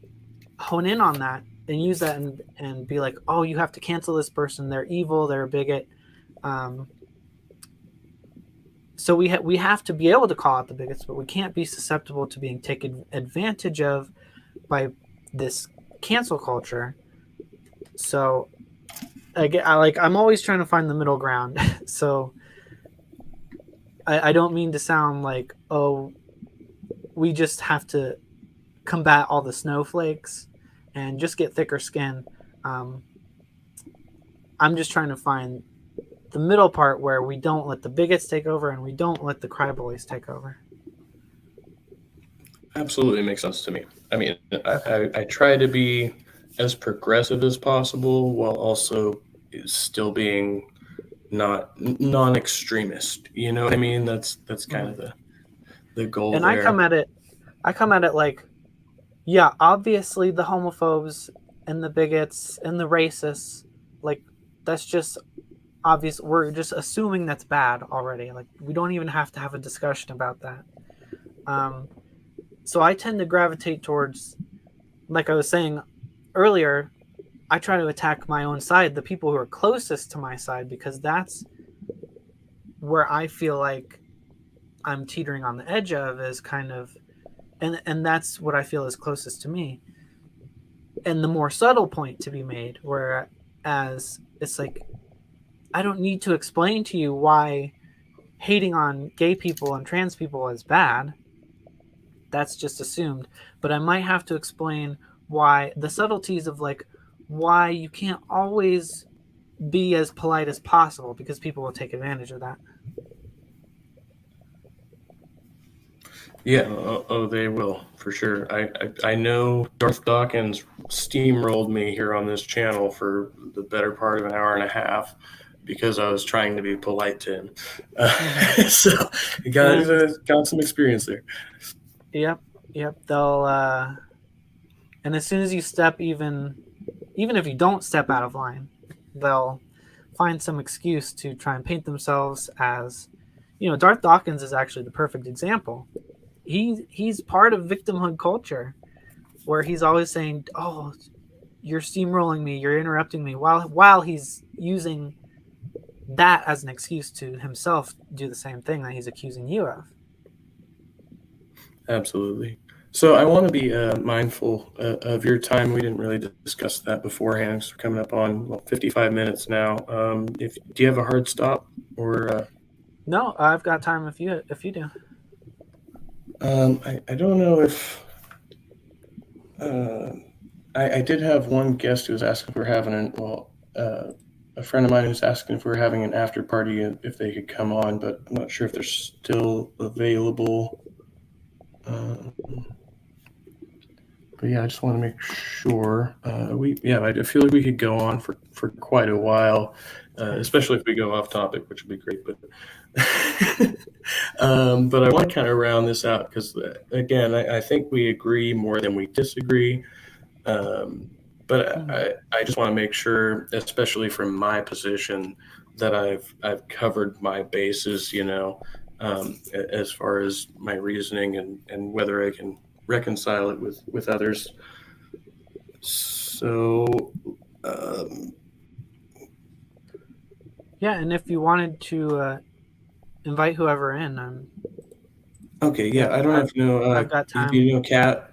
hone in on that and use that and be like, oh, you have to cancel this person. They're evil. They're a bigot. Um, so we have to be able to call out the bigots, but we can't be susceptible to being taken advantage of by this cancel culture. So I'm always trying to find the middle ground. So I don't mean to sound like, oh, we just have to combat all the snowflakes and just get thicker skin. Um, I'm just trying to find the middle part where we don't let the bigots take over and we don't let the cryboys take over. Absolutely makes sense to me. I mean, Okay. I try to be as progressive as possible while also still being not non-extremist. You know what I mean? That's kind Mm-hmm. of the goal And there. I come at it like, yeah, obviously the homophobes and the bigots and the racists, like that's just obvious. We're just assuming that's bad already. Like we don't even have to have a discussion about that. Um, so I tend to gravitate towards, like I was saying earlier, I try to attack my own side, the people who are closest to my side, because that's where I feel like I'm teetering on the edge of is kind of, and that's what I feel is closest to me. And the more subtle point to be made, whereas it's like I don't need to explain to you why hating on gay people and trans people is bad. That's just assumed. But I might have to explain why the subtleties of like why you can't always be as polite as possible because people will take advantage of that. Yeah, they will for sure. I know Darth Dawkins steamrolled me here on this channel for the better part of an hour and a half because I was trying to be polite to him. Mm-hmm. So you And got some experience there. yep, yep. They'll and as soon as you step even if you don't step out of line, they'll find some excuse to try and paint themselves as, Darth Dawkins is actually the perfect example. He's part of victimhood culture where he's always saying, "Oh, you're steamrolling me, you're interrupting me," while he's using that as an excuse to himself do the same thing that he's accusing you of. Absolutely. So I want to be mindful of your time. We didn't really discuss that beforehand. So we're coming up on 55 minutes now. If do you have a hard stop or? No, I've got time if you do. I don't know if uh, I did have one guest who was asking if we're having a friend of mine who's asking if we're having an after party and if they could come on, but I'm not sure if they're still available. Um, but yeah, I just want to make sure. I feel like we could go on for quite a while, Okay. especially if we go off topic, which would be great. But but I want to kind of round this out because again, I think we agree more than we disagree. Um, but Mm-hmm. I just want to make sure, especially from my position, that I've covered my bases, as far as my reasoning and whether I can reconcile it with others. So, um, Yeah, and if you wanted to invite whoever in, okay, yeah, yeah, I don't know if you know, I've got do time. you know Kat?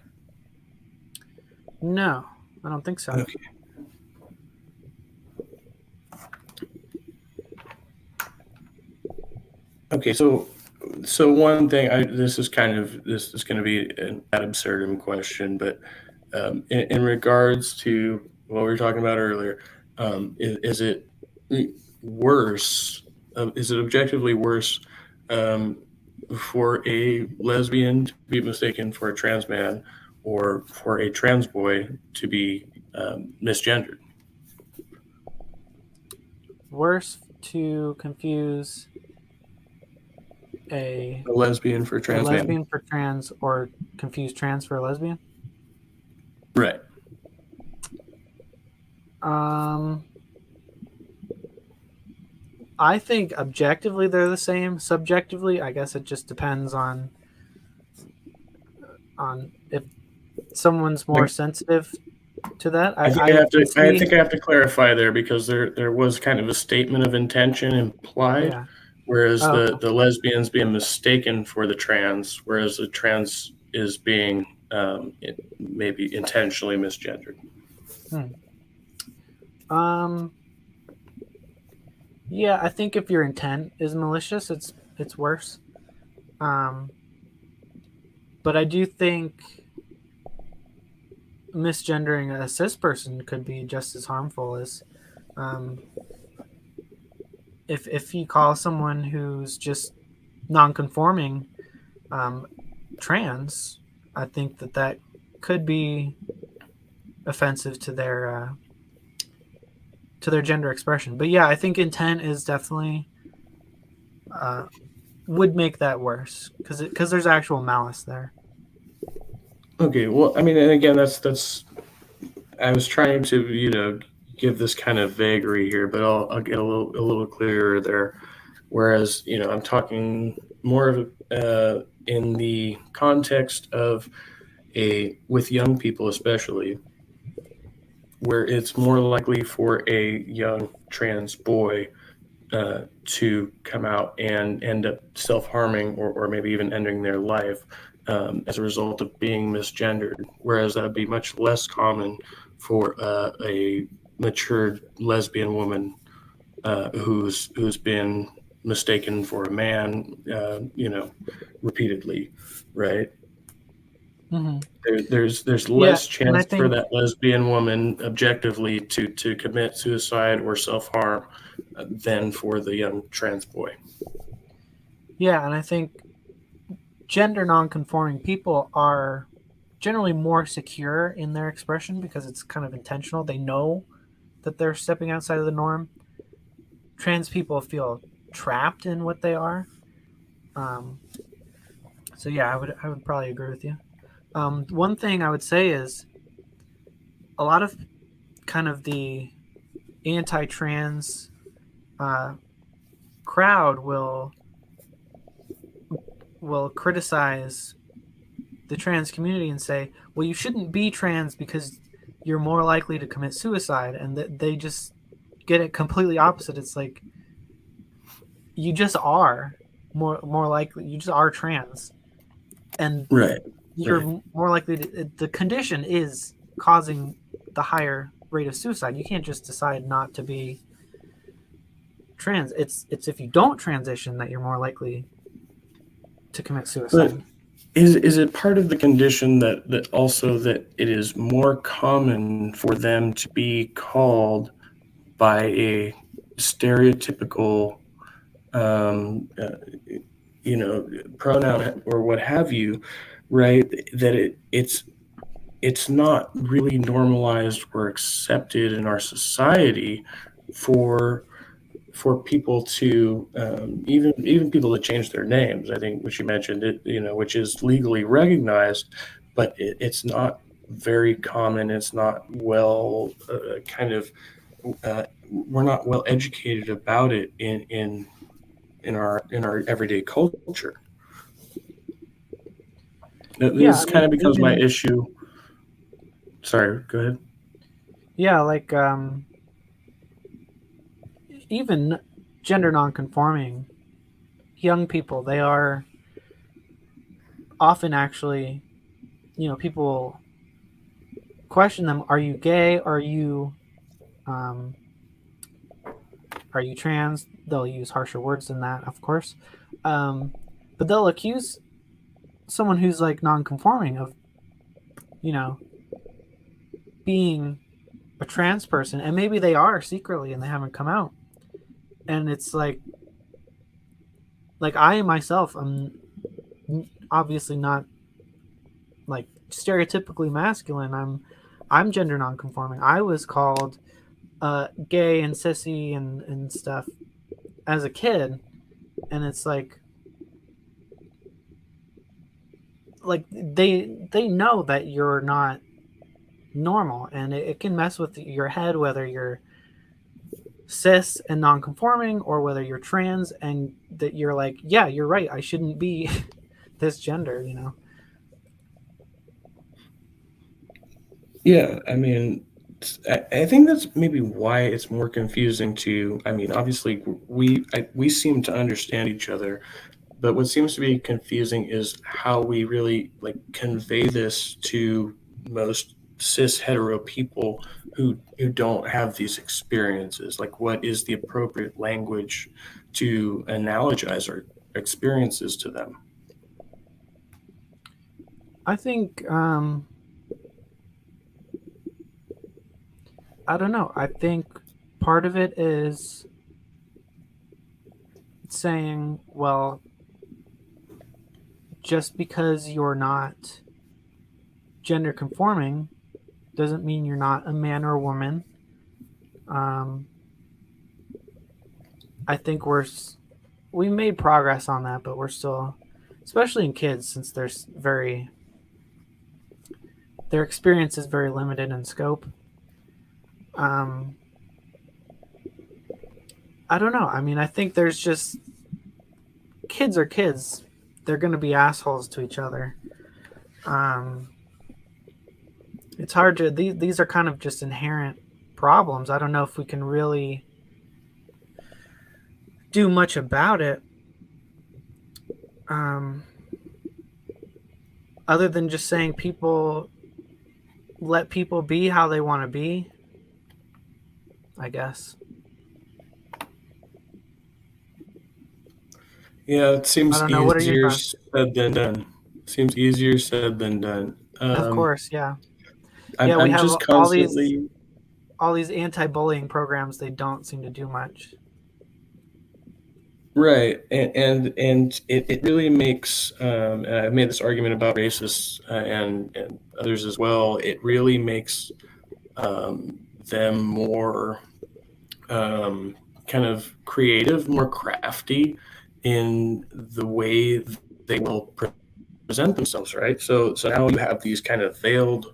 No, I don't think so. Okay, okay, so one thing, this is going to be an ad absurdum question, but in regards to what we were talking about earlier, is it worse? Is it objectively worse um, for a lesbian to be mistaken for a trans man, or for a trans boy to be misgendered? Worse to confuse A lesbian for a a trans man. lesbian for trans, or confuse trans for a lesbian? Right. Um, I think objectively they're the same. Subjectively, I guess it just depends on if someone's more Like, sensitive to that. I think I have I to. I see. think I have to clarify there because there was kind of a statement of intention implied, Yeah. whereas Oh, the lesbian's being mistaken for the trans, whereas the trans is being maybe intentionally misgendered. hmm. Um. Yeah, I think if your intent is malicious, it's worse. Um. But I do think misgendering a cis person could be just as harmful as, um, if you call someone who's just non-conforming, um, trans. I think that could be offensive to their gender expression. But yeah, I think intent is definitely, uh, would make that worse because there's actual malice there. Okay. Well, I mean, and again, that's. I was trying to give this kind of vagary here, but I'll get a little clearer there. Whereas I'm talking more of in the context of a with young people especially, where it's more likely for a young trans boy to come out and end up self-harming or maybe even ending their life as a result of being misgendered, whereas that would be much less common for a matured lesbian woman who's been mistaken for a man, repeatedly, right? Mm-hmm. There's Yeah, less and I chance for think that lesbian woman objectively to commit suicide or self harm than for the young trans boy. yeah, and I think gender non-conforming people are generally more secure in their expression because it's kind of intentional. They know that they're stepping outside of the norm. Trans people feel trapped in what they are. Um, so yeah, I would probably agree with you. One thing I would say is a lot of kind of the anti-trans, uh, crowd will criticize the trans community and say, well, you shouldn't be trans because you're more likely to commit suicide, and they just get it completely opposite. It's like you just are more likely, you just are trans, and Right, right. you're more likely to, the condition is causing the higher rate of suicide. You can't just decide not to be trans. It's if you don't transition that you're more likely to commit But suicide. is it part of the condition that also that it is more common for them to be called by a stereotypical um, uh, pronoun or what have you, right? That it's not really normalized or accepted in our society for people to even people to change their names. I think, which you mentioned, which is legally recognized, but it's not very common. It's not well kind of we're not well educated about it in our everyday culture. Yeah, I This kind mean, of becomes my even, issue. Sorry, go ahead. yeah, like, even gender nonconforming young people, they are often actually, people question them: Are you gay? Um, are you trans? They'll use harsher words than that, of course, um, but they'll accuse someone who's like nonconforming of, you know, being a trans person, and maybe they are secretly and they haven't come out. And it's like I myself, I'm obviously not like stereotypically masculine. I'm gender nonconforming. I was called gay and sissy and stuff as a kid, and it's like they know that you're not normal, and it can mess with your head whether you're cis and non-conforming or whether you're trans and that you're like, yeah, you're right, I shouldn't be this gender, you know. Yeah, I mean, I think that's maybe why it's more confusing to. I mean, obviously, we seem to understand each other, but what seems to be confusing is how we really like convey this to most cis hetero people who don't have these experiences. Like, what is the appropriate language to analogize our experiences to them? I think I don't know. I think part of it is saying, well, just because you're not gender conforming doesn't mean you're not a man or a woman. Um, I think we made progress on that, but we're still, especially in kids, since their experience is very limited in scope. Um, I don't know. I mean, I think there's just kids are kids. They're going to be assholes to each other. Um, it's hard to these are kind of just inherent problems. I don't know if we can really do much about it, um, other than just saying people let people be how they want to be, I guess. Yeah, it I seems don't know. What are your easier thoughts? said than done. Seems easier said than done. Of course, yeah, I'm yeah. We I'm have just constantly all these anti-bullying programs. They don't seem to do much. right, and it really makes. And I've made this argument about racists and others as well. It really makes them more kind of creative, more crafty in the way they will present themselves. Right. So now you have these kind of veiled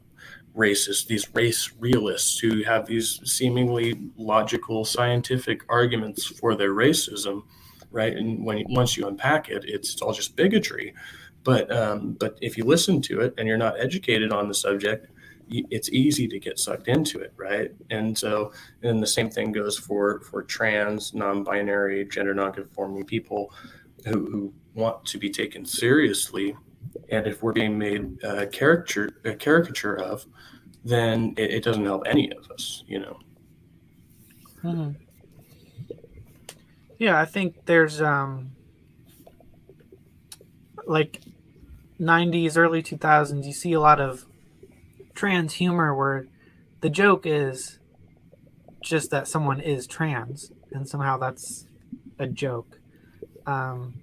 racists, these race realists who have these seemingly logical scientific arguments for their racism, right? And once you unpack it, it's all just bigotry. But if you listen to it and you're not educated on the subject, it's easy to get sucked into it, right? And the same thing goes for trans, non-binary, gender non-conforming people who want to be taken seriously. And if we're being made a caricature of, then it doesn't help any of us, you know. Hmm. Yeah, I think there's like 90s, early 2000s. You see a lot of trans humor where the joke is just that someone is trans, and somehow that's a joke. Um,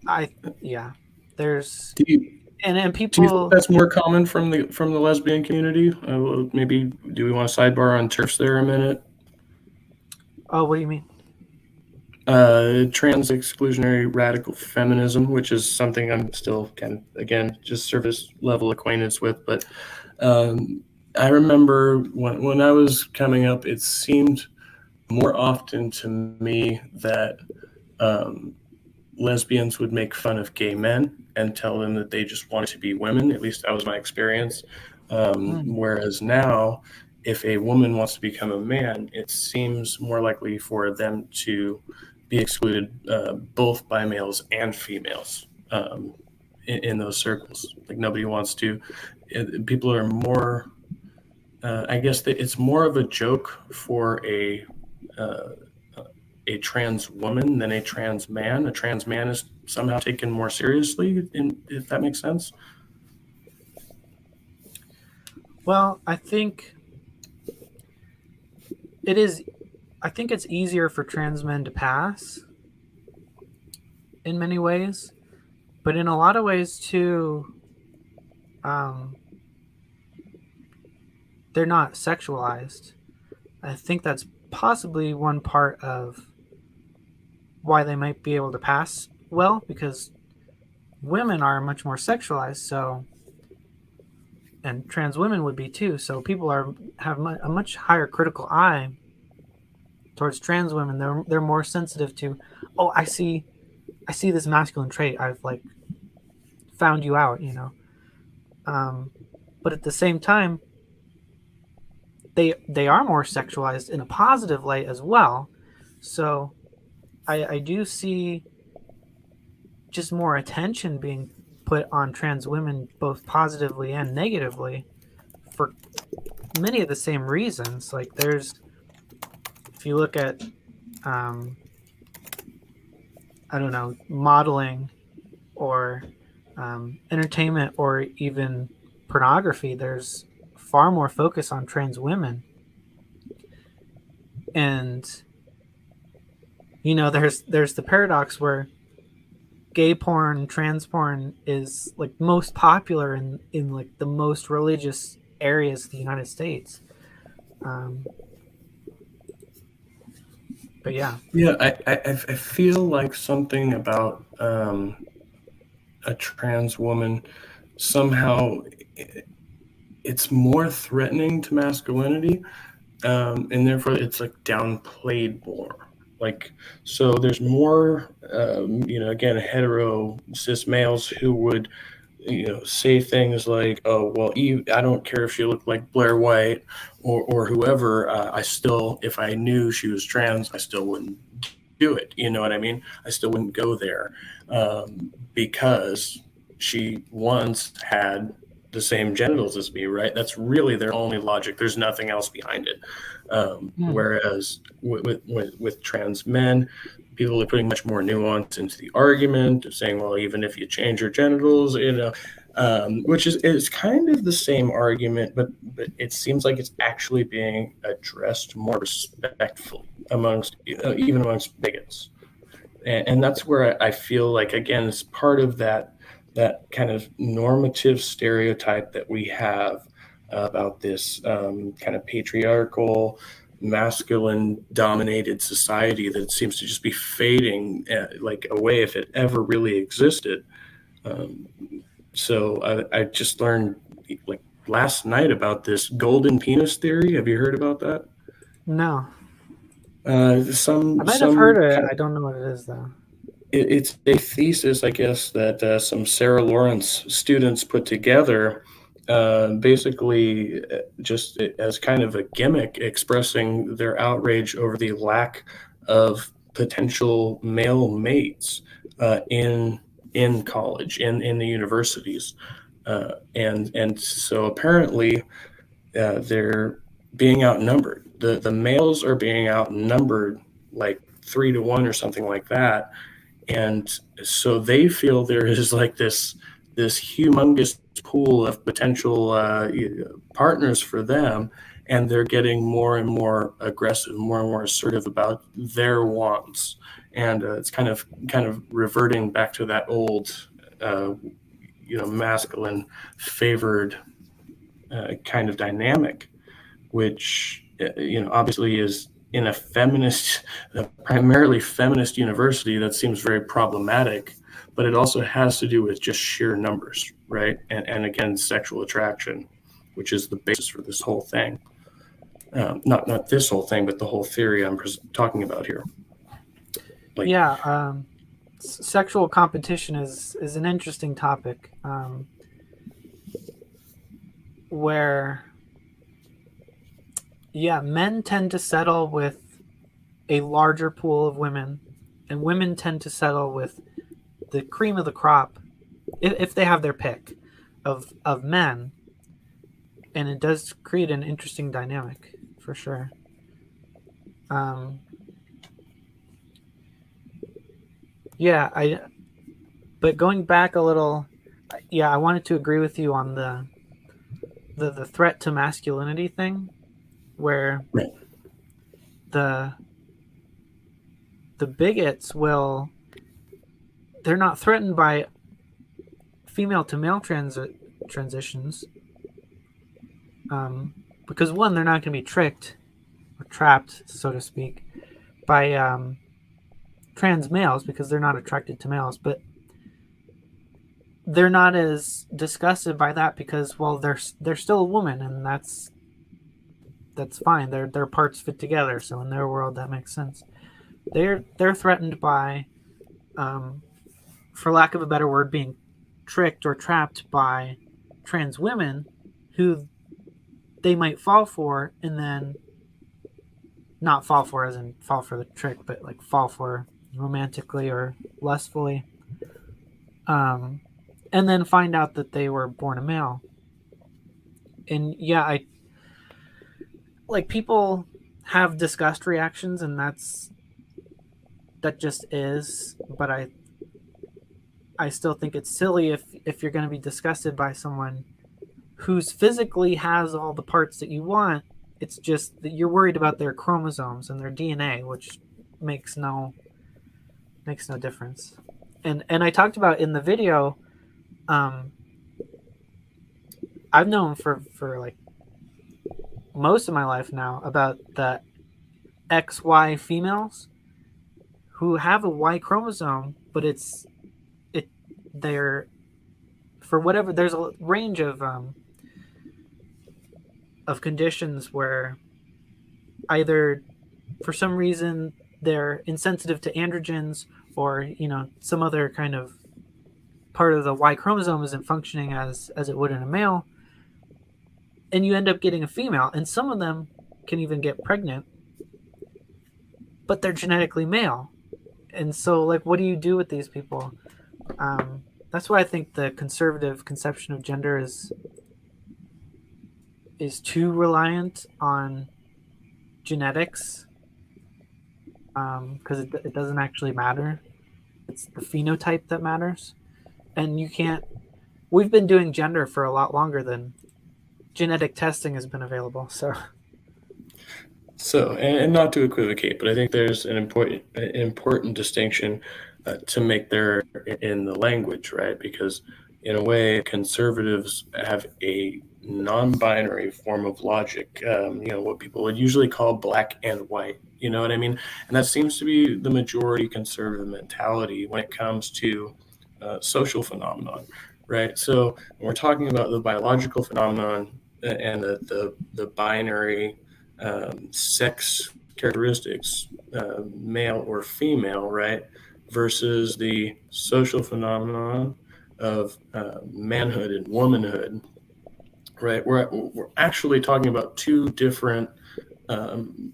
I yeah, there's Do you and do you think people. that's more common from the lesbian community? Well, maybe do we want to sidebar on turfs there a minute? Oh, what do you mean? Trans exclusionary radical feminism, which is something I'm still kind of again just surface level acquaintance with, but I remember when I was coming up, it seemed more often to me that um, lesbians would make fun of gay men and tell them that they just wanted to be women. At least that was my experience. Hmm. Whereas now, if a woman wants to become a man, it seems more likely for them to be excluded both by males and females in those circles. Like nobody wants to. People are more. I guess that it's more of a joke for uh, a trans woman than a trans man. A trans man is somehow taken more seriously, if that makes sense. Well, I think it is. I think it's easier for trans men to pass in many ways. But in a lot of ways too, um, they're not sexualized. I think that's possibly one part of why they might be able to pass well, because women are much more sexualized. So, and trans women would be too. So people have a much higher critical eye towards trans women. They're more sensitive to, oh, I see this masculine trait. I've like found you out, you know. Um, but at the same time, they are more sexualized in a positive light as well. So I do see just more attention being put on trans women, both positively and negatively, for many of the same reasons. Like there's, if you look at, um, I don't know, modeling or entertainment or even pornography, there's far more focus on trans women. And you know, there's the paradox where gay porn, trans porn is like most popular in like the most religious areas of the United States. Um, but yeah, Yeah, I feel like something about a trans woman somehow it's more threatening to masculinity, and therefore it's like downplayed more. Like, so there's more, again, hetero cis males who would, say things like, "Oh, well, I don't care if she looked like Blair White or whoever. I still, if I knew she was trans, I still wouldn't do it. You know what I mean? I still wouldn't go there because she once had the same genitals as me, right? That's really their only logic. There's nothing else behind it. Whereas with trans men, people are putting much more nuance into the argument of saying, well, even if you change your genitals, which is kind of the same argument, but it seems like it's actually being addressed more respectfully amongst even amongst bigots, and that's where I feel like again it's part of that kind of normative stereotype that we have about this kind of patriarchal masculine dominated society that seems to just be fading like away if it ever really existed. um, so I just learned like last night about this golden penis theory. Have you heard about that? no, I Some might have heard some it. kind I don't know what it is though. it's a thesis, I guess, that some Sarah Lawrence students put together, basically just as kind of a gimmick, expressing their outrage over the lack of potential male mates in college, in the universities, and so apparently they're being outnumbered. The males are being outnumbered like 3 to 1 or something like that, and so they feel there is like this humongous pool of potential partners for them, and they're getting more and more aggressive, more and more assertive about their wants, and it's kind of reverting back to that old masculine favored kind of dynamic, which obviously is in a primarily feminist university. That seems very problematic, but it also has to do with just sheer numbers, right? And again, sexual attraction, which is the basis for this whole thing. Not this whole thing, but the whole theory I'm talking about here. Like, Yeah, sexual competition is an interesting topic, where yeah, men tend to settle with a larger pool of women, and women tend to settle with the cream of the crop if they have their pick of men, and it does create an interesting dynamic for sure. Um, yeah, I but going back a little, yeah, I wanted to agree with you on the threat to masculinity thing, where right. the the bigots will, they're not threatened by female to male transitions, because one, they're not going to be tricked or trapped, so to speak, by trans males because they're not attracted to males, but they're not as disgusted by that because, well, they're still a woman, and that's fine. Their parts fit together, so in their world that makes sense. They're threatened by, for lack of a better word, being tricked or trapped by trans women who they might fall for, and then not fall for as in fall for the trick, but like fall for romantically or lustfully, and then find out that they were born a male. And yeah, I like people have disgust reactions, and that just is. But I still think it's silly if you're going to be disgusted by someone who's physically has all the parts that you want. It's just that you're worried about their chromosomes and their DNA, which makes no difference. And I talked about in the video, I've known for like most of my life now about the XY females who have a Y chromosome, but they're, for whatever, there's a range of conditions where either for some reason they're insensitive to androgens, or some other kind of part of the Y chromosome isn't functioning as it would in a male, and you end up getting a female. And some of them can even get pregnant, but they're genetically male. And so, like, what do you do with these people? That's why I think the conservative conception of gender is too reliant on genetics, because it doesn't actually matter. It's the phenotype that matters. And we've been doing gender for a lot longer than genetic testing has been available. So, and not to equivocate, but I think there's an important distinction to make there in the language, right? Because in a way, conservatives have a non-binary form of logic, what people would usually call black and white. You know what I mean? And that seems to be the majority conservative mentality when it comes to social phenomenon, right? So when we're talking about the biological phenomenon and the binary sex characteristics, male or female, right, versus the social phenomenon of manhood and womanhood, right? We're actually talking about two different,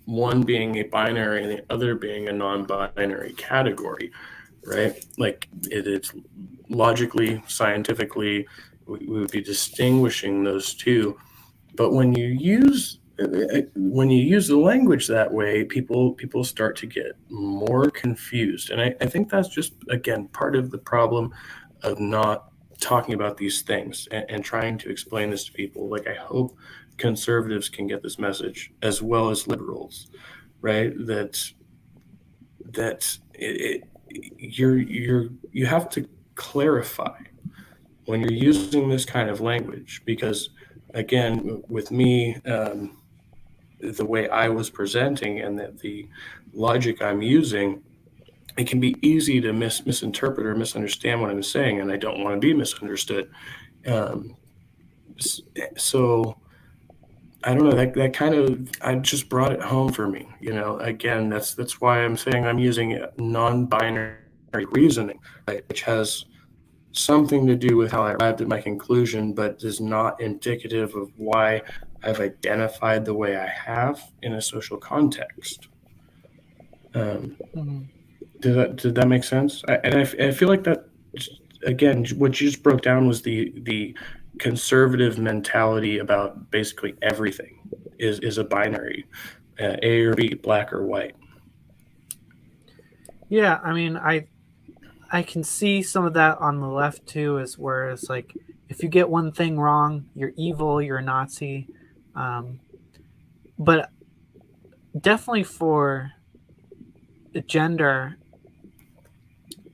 one being a binary and the other being a non-binary category, right? Like it's logically, scientifically, we would be distinguishing those two. But when you use the language that way, people start to get more confused. And I think that's just, again, part of the problem of not talking about these things and trying to explain this to people. Like, I hope conservatives can get this message as well as liberals, right? You have to clarify when you're using this kind of language, because again, with me, the way I was presenting and that the logic I'm using, it can be easy to misinterpret or misunderstand what I'm saying, and I don't want to be misunderstood. So I don't know, that kind of, I just brought it home for me. Again, that's why I'm saying I'm using non-binary reasoning, right, which has something to do with how I arrived at my conclusion, but is not indicative of why I've identified the way I have in a social context. mm-hmm. Did that make sense? I feel like that, again, what you just broke down was the conservative mentality about basically everything is a binary, A or B, black or white. Yeah, I mean, I can see some of that on the left too, is where it's like, if you get one thing wrong, you're evil, you're a Nazi. But definitely for gender,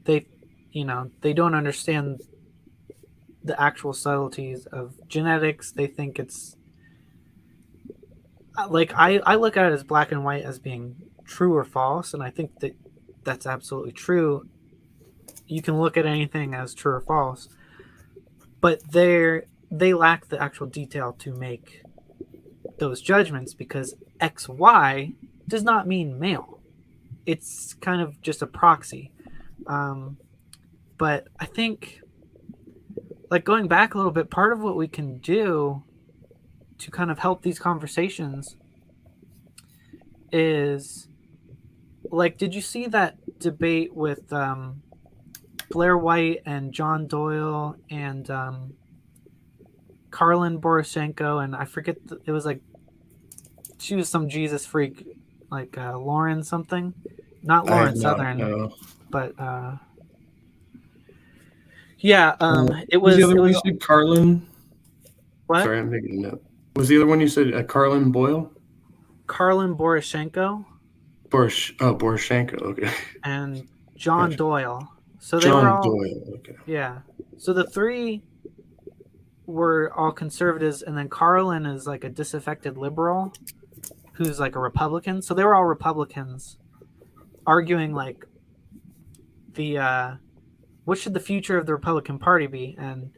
they don't understand the actual subtleties of genetics. They think it's like I look at it as black and white as being true or false, and I think that that's absolutely true. You can look at anything as true or false, but they lack the actual detail to make those judgments because XY does not mean male. It's kind of just a proxy. But I think, like, going back a little bit, part of what we can do to kind of help these conversations is, like, did you see that debate with Blair White and John Doyle and Karlin Boroshenko, and I forget, it was like, she was some Jesus freak, like Lauren something. Not I have Lauren not. Southern, No. but yeah, it Was the was other it one you was said Carlin? what? Sorry, I'm making a note. Was the other one you said Carlin Boyle? Karlin Boroshenko Boroshenko. Okay, and John gotcha. Doyle. So they were John all, Doyle. Okay. yeah. So the three were all conservatives, and then Carlin is like a disaffected liberal who's like a Republican. So they were all Republicans arguing like the what should the future of the Republican Party be? And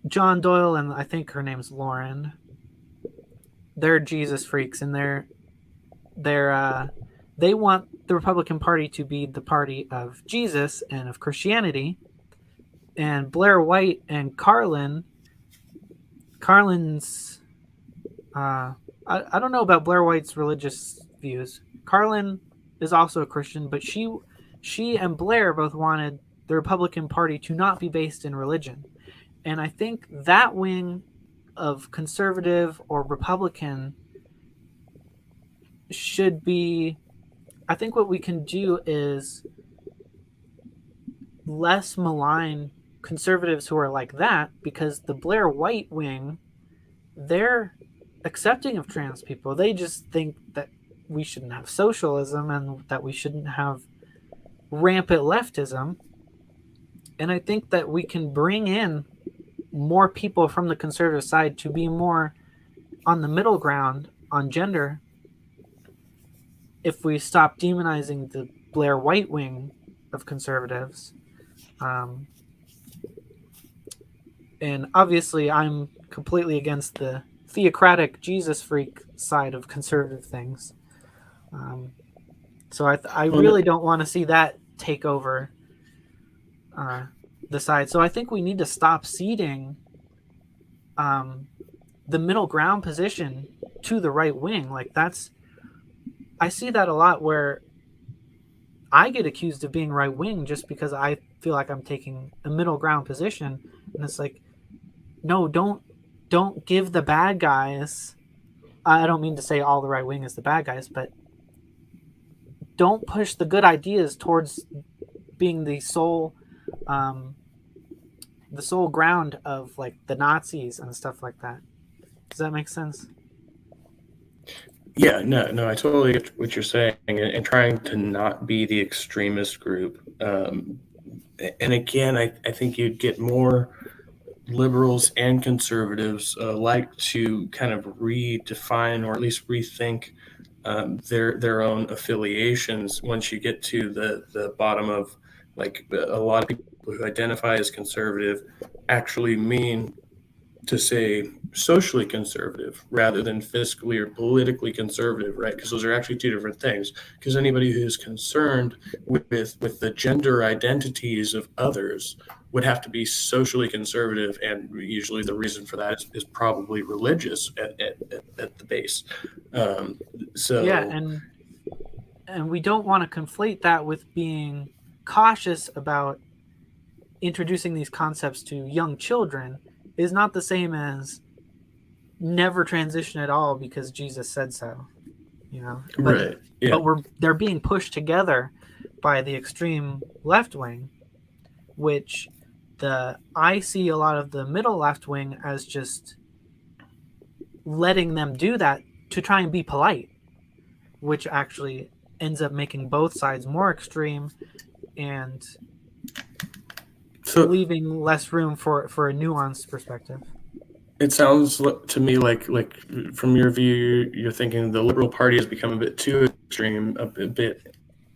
John Doyle and I think her name's Lauren, they're Jesus freaks, and they want the Republican Party to be the party of Jesus and of Christianity. And Blair White and Carlin's I don't know about Blair White's religious views. Carlin is also a Christian, but she and Blair both wanted the Republican Party to not be based in religion. And I think that wing of conservative or Republican should be, I think what we can do is less malign conservatives who are like that, because the Blair White wing, they're accepting of trans people. They just think that we shouldn't have socialism and that we shouldn't have rampant leftism. And I think that we can bring in more people from the conservative side to be more on the middle ground on gender if we stop demonizing the Blair White wing of conservatives. And obviously, I'm completely against the theocratic Jesus freak side of conservative things. So I Well, really don't want to see that take over the side. So I think we need to stop ceding the middle ground position to the right wing. Like I see that a lot where I get accused of being right wing just because I feel like I'm taking a middle ground position, and it's like, no, don't give the bad guys. I don't mean to say all the right wing is the bad guys, but don't push the good ideas towards being the sole ground of like the Nazis and stuff like that. Does that make sense? Yeah, no, I totally get what you're saying, and trying to not be the extremist group. And again, I think you'd get more liberals and conservatives like to kind of redefine or at least rethink their own affiliations once you get to the bottom of, like, a lot of people who identify as conservative actually mean to say socially conservative rather than fiscally or politically conservative, right? Because those are actually two different things. Because anybody who's concerned with the gender identities of others would have to be socially conservative, and usually the reason for that is probably religious at the base. Yeah, So and we don't want to conflate that with being cautious about introducing these concepts to young children. Is not the same as never transition at all because Jesus said so, you know. right, yeah, But they're being pushed together by the extreme left wing, which I see a lot of the middle left wing as just letting them do that to try and be polite, which actually ends up making both sides more extreme. And So leaving less room for a nuanced perspective. it sounds to me like from your view, you're thinking the Liberal Party has become a bit too extreme, a bit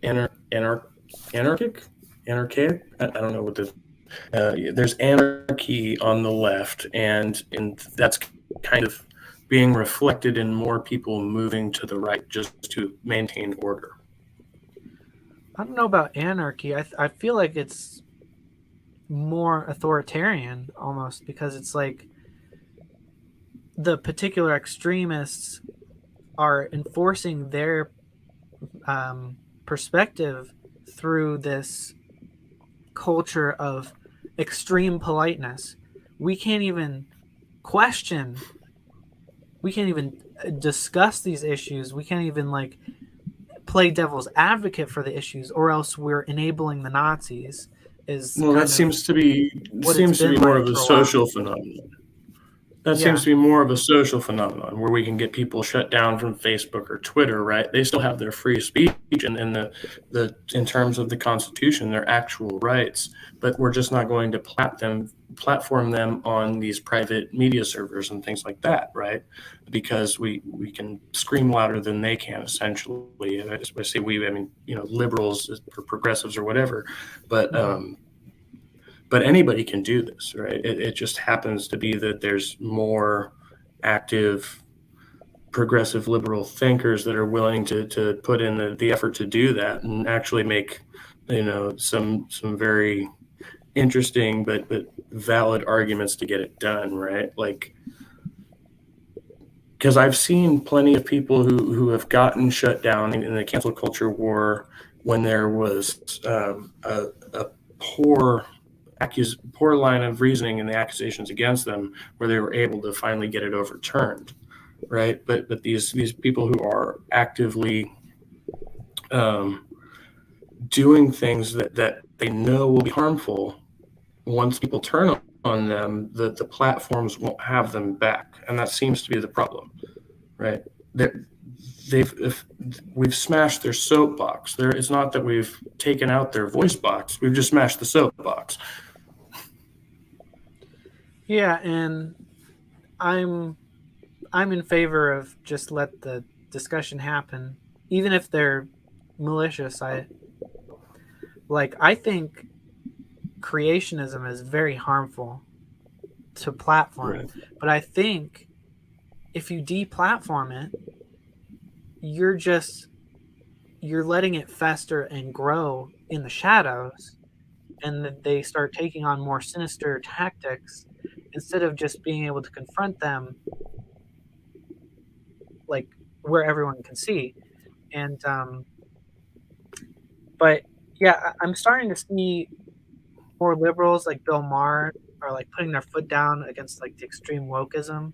anarchic, anarchic. I don't know what this. There's anarchy on the left, and that's kind of being reflected in more people moving to the right just to maintain order. I don't know about anarchy. I feel like it's more authoritarian almost, because it's like the particular extremists are enforcing their perspective through this culture of extreme politeness. We can't even question, we can't even discuss these issues. We can't even like play devil's advocate for the issues, or else we're enabling the Nazis, is Well, that kind of seems to be what it's been more like of a for a while. social phenomenon. That seems Yeah. to be more of a social phenomenon where we can get people shut down from Facebook or Twitter, right? They still have their free speech and the in terms of the Constitution, their actual rights, but we're just not going to platform them on these private media servers and things like that, right? Because we can scream louder than they can, essentially. I say we, I mean, liberals or progressives or whatever, but Mm-hmm. but anybody can do this, right? It just happens to be that there's more active progressive liberal thinkers that are willing to put in the effort to do that and actually make some very interesting but valid arguments to get it done, right? Like, because I've seen plenty of people who have gotten shut down in the cancel culture war when there was a poor poor line of reasoning in the accusations against them, where they were able to finally get it overturned, right? But these people who are actively um, doing things that they know will be harmful, once people turn on them, the platforms won't have them back, and that seems to be the problem, right? That they've if we've smashed their soapbox. It's not that we've taken out their voice box; we've just smashed the soapbox. Yeah, and I'm I'm in favor of just let the discussion happen, even if they're malicious. I think creationism is very harmful to platform, Right. but I think if you deplatform it, you're just you're letting it fester and grow in the shadows, and that they start taking on more sinister tactics instead of just being able to confront them like where everyone can see. And but yeah, I'm starting to see more liberals like Bill Maher are like putting their foot down against like the extreme wokeism.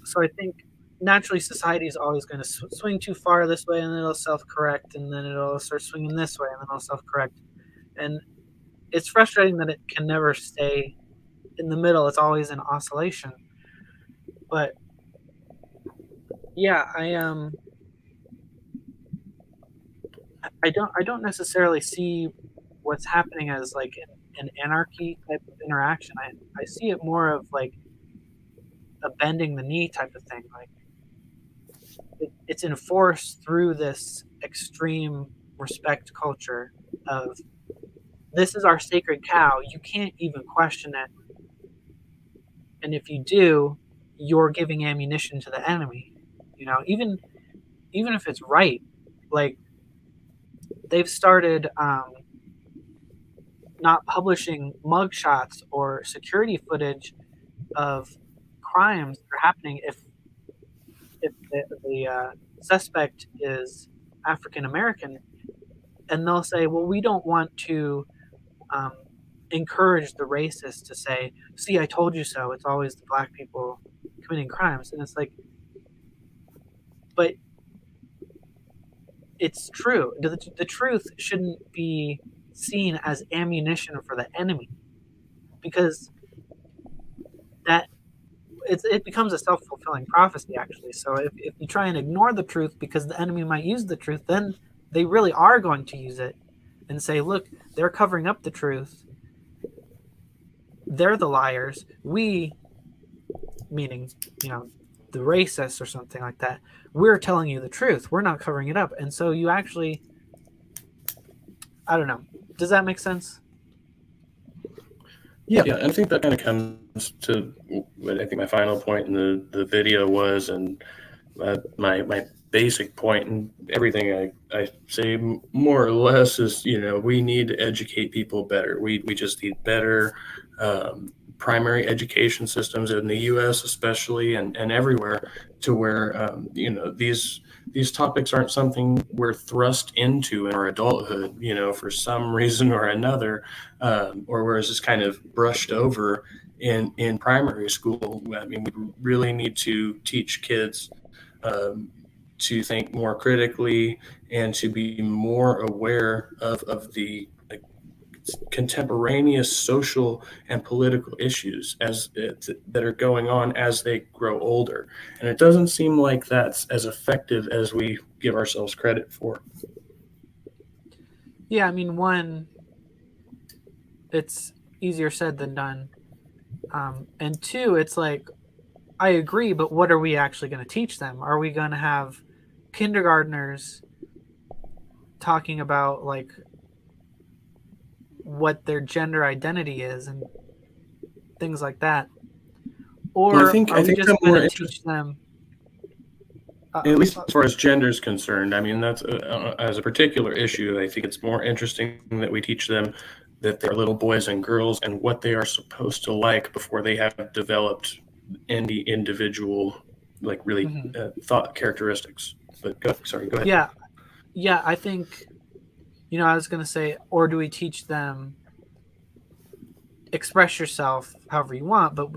So I think naturally society is always going to swing too far this way, and then it'll self-correct, and then it'll start swinging this way, and then it'll self-correct. And it's frustrating that it can never stay in the middle. It's always in oscillation. But yeah, I don't necessarily see what's happening as like an anarchy type of interaction. I see it more of like a bending the knee type of thing. Like it's enforced through this extreme respect culture of this is our sacred cow. You can't even question it, and if you do, you're giving ammunition to the enemy. You know, even if it's right, like they've started not publishing mugshots or security footage of crimes that are happening if the suspect is African American, and they'll say, "Well, we don't want to um, encourage the racist to say, see, I told you so. It's always the black people committing crimes," and it's like, but it's true. The truth shouldn't be seen as ammunition for the enemy, because that it becomes a self-fulfilling prophecy actually. So if you try and ignore the truth because the enemy might use the truth, then they really are going to use it and say, look, they're covering up the truth, they're the liars. We, meaning, you know, the racists or something like that, we're telling you the truth. We're not covering it up. And so you actually, I don't know. Does that make sense? Yeah, and I think that kind of comes to what I think my final point in the video was, and my basic point and everything I say more or less is, we need to educate people better. We just need better primary education systems in the U.S. especially, and everywhere, to where these topics aren't something we're thrust into in our adulthood, for some reason or another, or where it's just kind of brushed over in primary school. I mean, we really need to teach kids um, to think more critically and to be more aware of the contemporaneous social and political issues that are going on as they grow older. And it doesn't seem like that's as effective as we give ourselves credit for. Yeah, I mean, one, it's easier said than done. And two, it's like, I agree, but what are we actually going to teach them? Are we going to have kindergartners talking about like what their gender identity is and things like that? Well, I Or think are I we think just I'm going more to interested, teach them? at least as far as gender is concerned. I mean, that's as a particular issue. I think it's more interesting that we teach them that they're little boys and girls and what they are supposed to like before they have developed any individual, like really Mhm. thought characteristics. But sorry, go ahead. Yeah, yeah, I think, I was going to say, or do we teach them express yourself however you want, but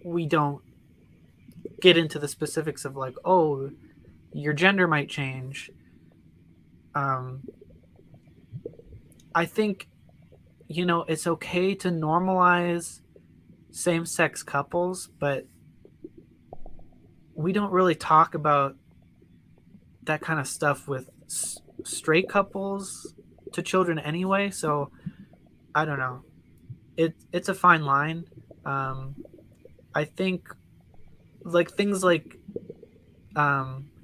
we don't get into the specifics of like, oh, your gender might change. Um, I think, it's okay to normalize same sex couples, but we don't really talk about that kind of stuff with straight couples to children anyway. So I don't know. It's a fine line. Um, I think like things like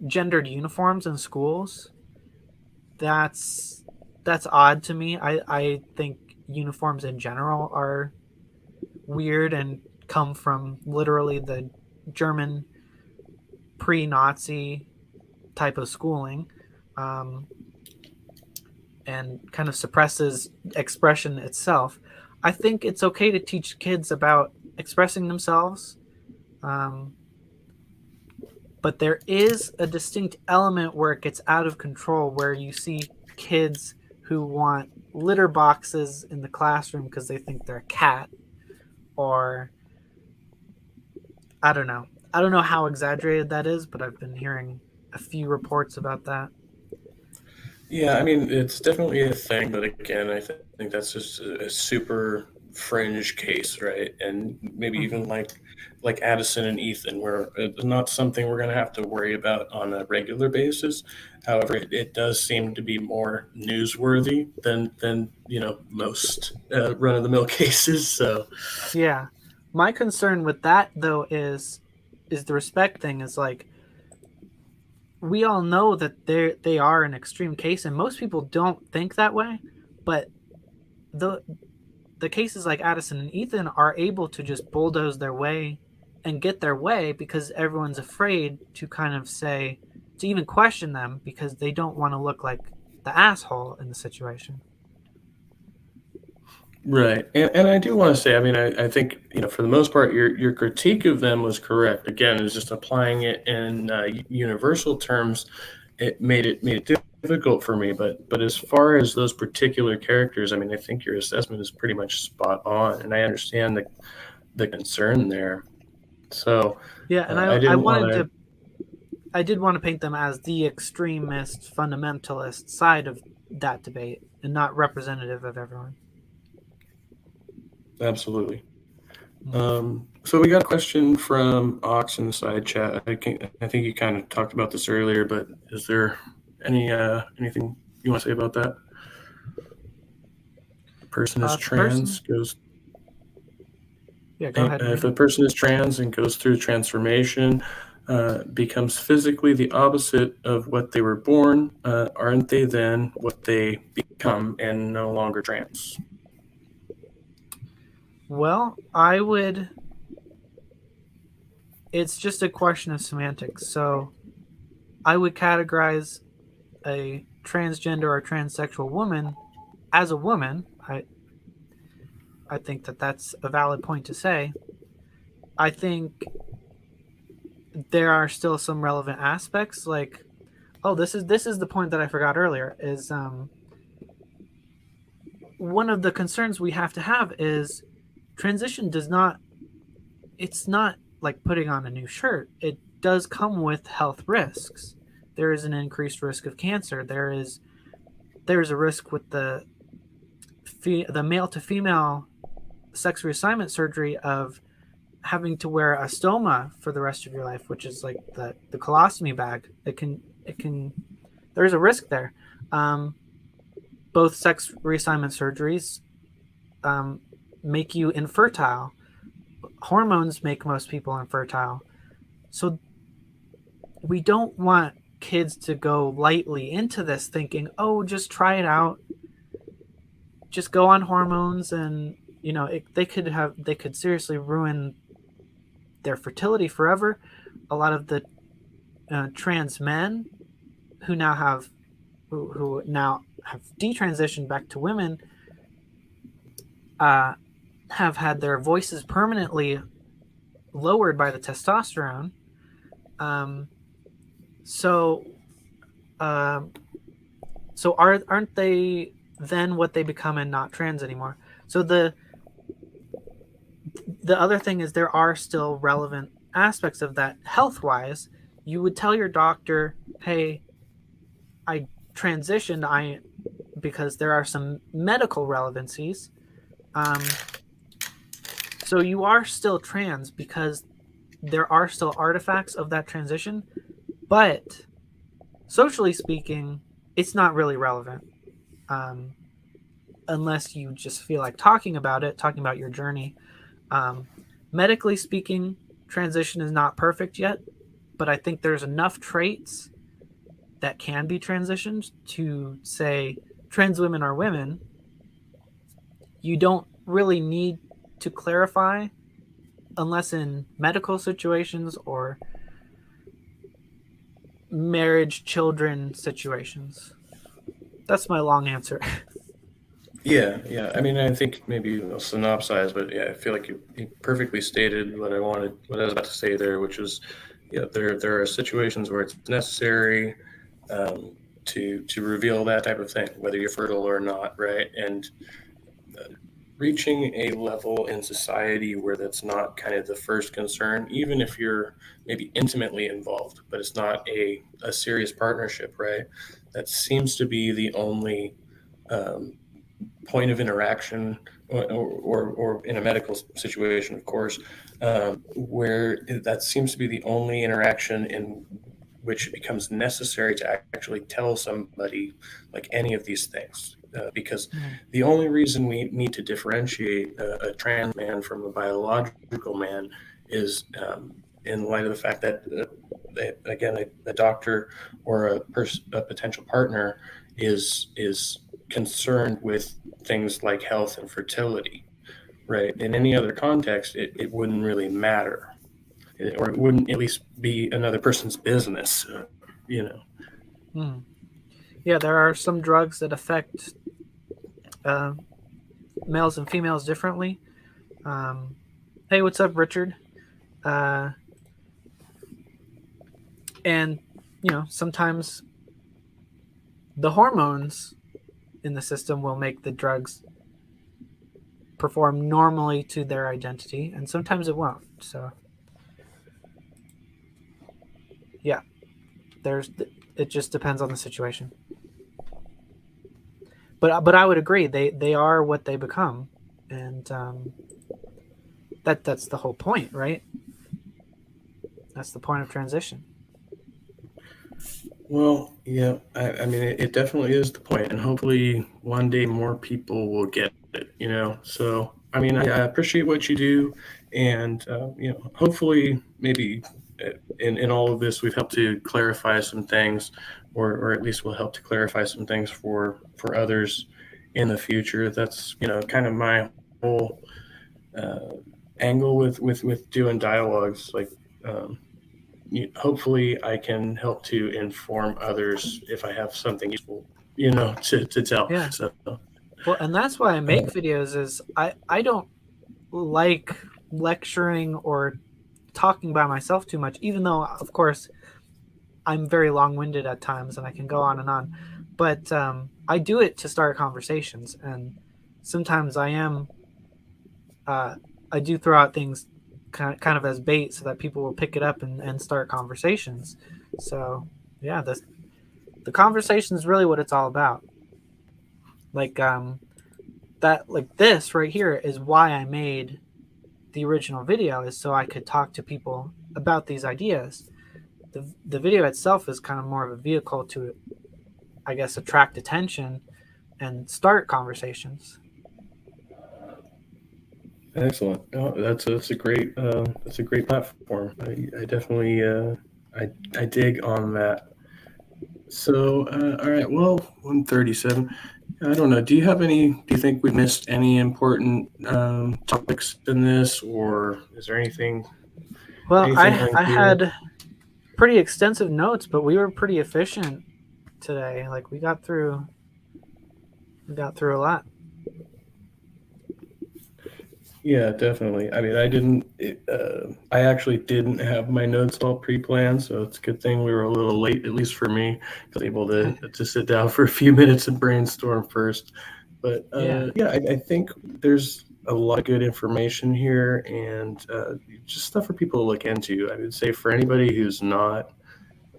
gendered uniforms in schools. That's that's odd to me. I think uniforms in general are weird and come from literally the German pre-Nazi type of schooling, um, and kind of suppresses expression itself. I think it's okay to teach kids about expressing themselves, um, but there is a distinct element where it gets out of control, where you see kids who want litter boxes in the classroom because they think they're a cat, or I don't know. I don't know how exaggerated that is, but I've been hearing a few reports about that. Yeah, I mean, it's definitely a thing, but again, I think that's just a super fringe case, right? And maybe even Mm-hmm. like Addison and Ethan, where it's not something we're going to have to worry about on a regular basis. However, it does seem to be more newsworthy than most run of the mill cases. So Yeah. My concern with that though is the respect thing is like we all know that they are an extreme case and most people don't think that way, but the the cases like Addison and Ethan are able to just bulldoze their way and get their way because everyone's afraid to kind of say to even question them because they don't want to look like the asshole in the situation. right, and I do want to say, I mean, I think for the most part, your critique of them was correct. Again, it's just applying it in universal terms. It made it difficult for me. But as far as those particular characters, I mean, I think your assessment is pretty much spot on, and I understand the concern there. So Yeah, and I I didn't want wanted to. to I did want to paint them as the extremist fundamentalist side of that debate and not representative of everyone. Absolutely. Mm. So we got a question from Ox in the side chat. I think you kind of talked about this earlier, but is there anything you want to say about that? Person is The person, trans goes. Yeah, go ahead and If read a it. person is trans and goes through transformation, becomes physically the opposite of what they were born, aren't they then what they become and no longer trans? Well, it's just a question of semantics. So I would categorize a transgender or transsexual woman as a woman. I think that that's a valid point to say. I think there are still some relevant aspects, like, oh, this is the point that I forgot earlier, is one of the concerns we have to have is transition does not, it's not like putting on a new shirt. It does come with health risks. There is an increased risk of cancer. There's a risk with the male to female sex reassignment surgery of having to wear a stoma for the rest of your life, which is like the colostomy bag. It can there's a risk there. Um, Both sex reassignment surgeries um, make you infertile. Hormones make most people infertile. So we don't want kids to go lightly into this thinking, oh, just try it out, just go on hormones, and they could seriously ruin their fertility forever. A lot of the trans men who now have who now have detransitioned back to women uh, have had their voices permanently lowered by the testosterone. Um, so, um, so aren't they then what they become and not trans anymore? So the other thing is there are still relevant aspects of that health wise. You would tell your doctor, hey, I transitioned, because there are some medical relevancies. Um, so you are still trans because there are still artifacts of that transition, but socially speaking, it's not really relevant, um, unless you just feel like talking about it, talking about your journey. Um, Medically speaking, transition is not perfect yet, but I think there's enough traits that can be transitioned to say trans women are women. You don't really need to clarify unless in medical situations or marriage, children situations. That's my long answer. Yeah, yeah. I mean, I think maybe I'll synopsize, but yeah, I feel like you perfectly stated what I was about to say there, which was, yeah, there are situations where it's necessary to reveal that type of thing, whether you're fertile or not, right? And reaching a level in society where that's not kind of the first concern, even if you're maybe intimately involved, but it's not a serious partnership, right? That seems to be the only um, point of interaction, or in a medical situation, of course, where that seems to be the only interaction in which it becomes necessary to actually tell somebody like any of these things. Because Mm, the only reason we need to differentiate a trans man from a biological man is in light of the fact that, again, a doctor or a potential partner is concerned with things like health and fertility, right? In any other context, it wouldn't really matter, or it wouldn't at least be another person's business, you know. mm. Yeah, there are some drugs that affect uh, males and females differently. Um, hey, what's up, Richard? Uh, and sometimes the hormones in the system will make the drugs perform normally to their identity, and sometimes it won't. So yeah, there's it just depends on the situation. But I would agree they are what they become, and that's the whole point, right? That's the point of transition. Well, yeah, I mean, definitely is the point, and hopefully one day more people will get it, you know. So I mean, I appreciate what you do, and hopefully, maybe in all of this, we've helped to clarify some things, or at least we'll help to clarify some things for others in the future. That's kind of my whole uh, angle with doing dialogues. Like, um, hopefully, I can help to inform others if I have something useful, to tell. Yeah. So. Well, and that's why I make videos is I don't like lecturing or talking by myself too much, even though of course I'm very long-winded at times and I can go on and on. But I do it to start conversations, and sometimes uh, I do throw out things kind of as bait so that people will pick it up and start conversations. So yeah, the conversation is really what it's all about. Like that, like this right here is why I made the original video, is so I could talk to people about these ideas. The video itself is kind of more of a vehicle to, I guess, attract attention and start conversations. Excellent. Oh, that's a great platform. I definitely I dig on that. So all right, well, 137. I don't know. Do you have any? Do you think we missed any important topics in this, or is there Well, anything I unclear? had pretty extensive notes, but we were pretty efficient today. Like we got through a lot. Yeah, definitely. I mean, I actually didn't have my notes all pre-planned, so it's a good thing we were a little late, at least for me. I was able to sit down for a few minutes and brainstorm first. But Yeah. yeah, I think there's a lot of good information here, and just stuff for people to look into. I would say for anybody who's not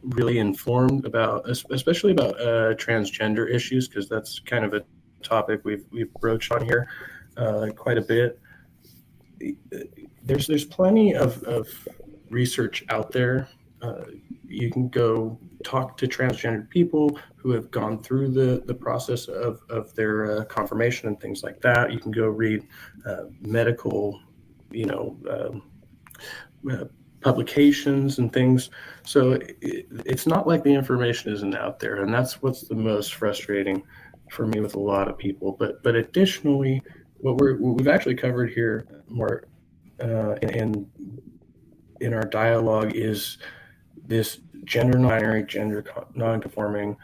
really informed about, especially about transgender issues, because that's kind of a topic we've broached on here quite a bit. There's plenty of research out there. Uh, you can go talk to transgender people who have gone through the process of their confirmation and things like that. You can go read medical, you know, uh, publications and things. So it's not like the information isn't out there, and that's what's the most frustrating for me with a lot of people. But additionally, what we've actually covered here more in our dialogue is this gender non-binary, gender non-conforming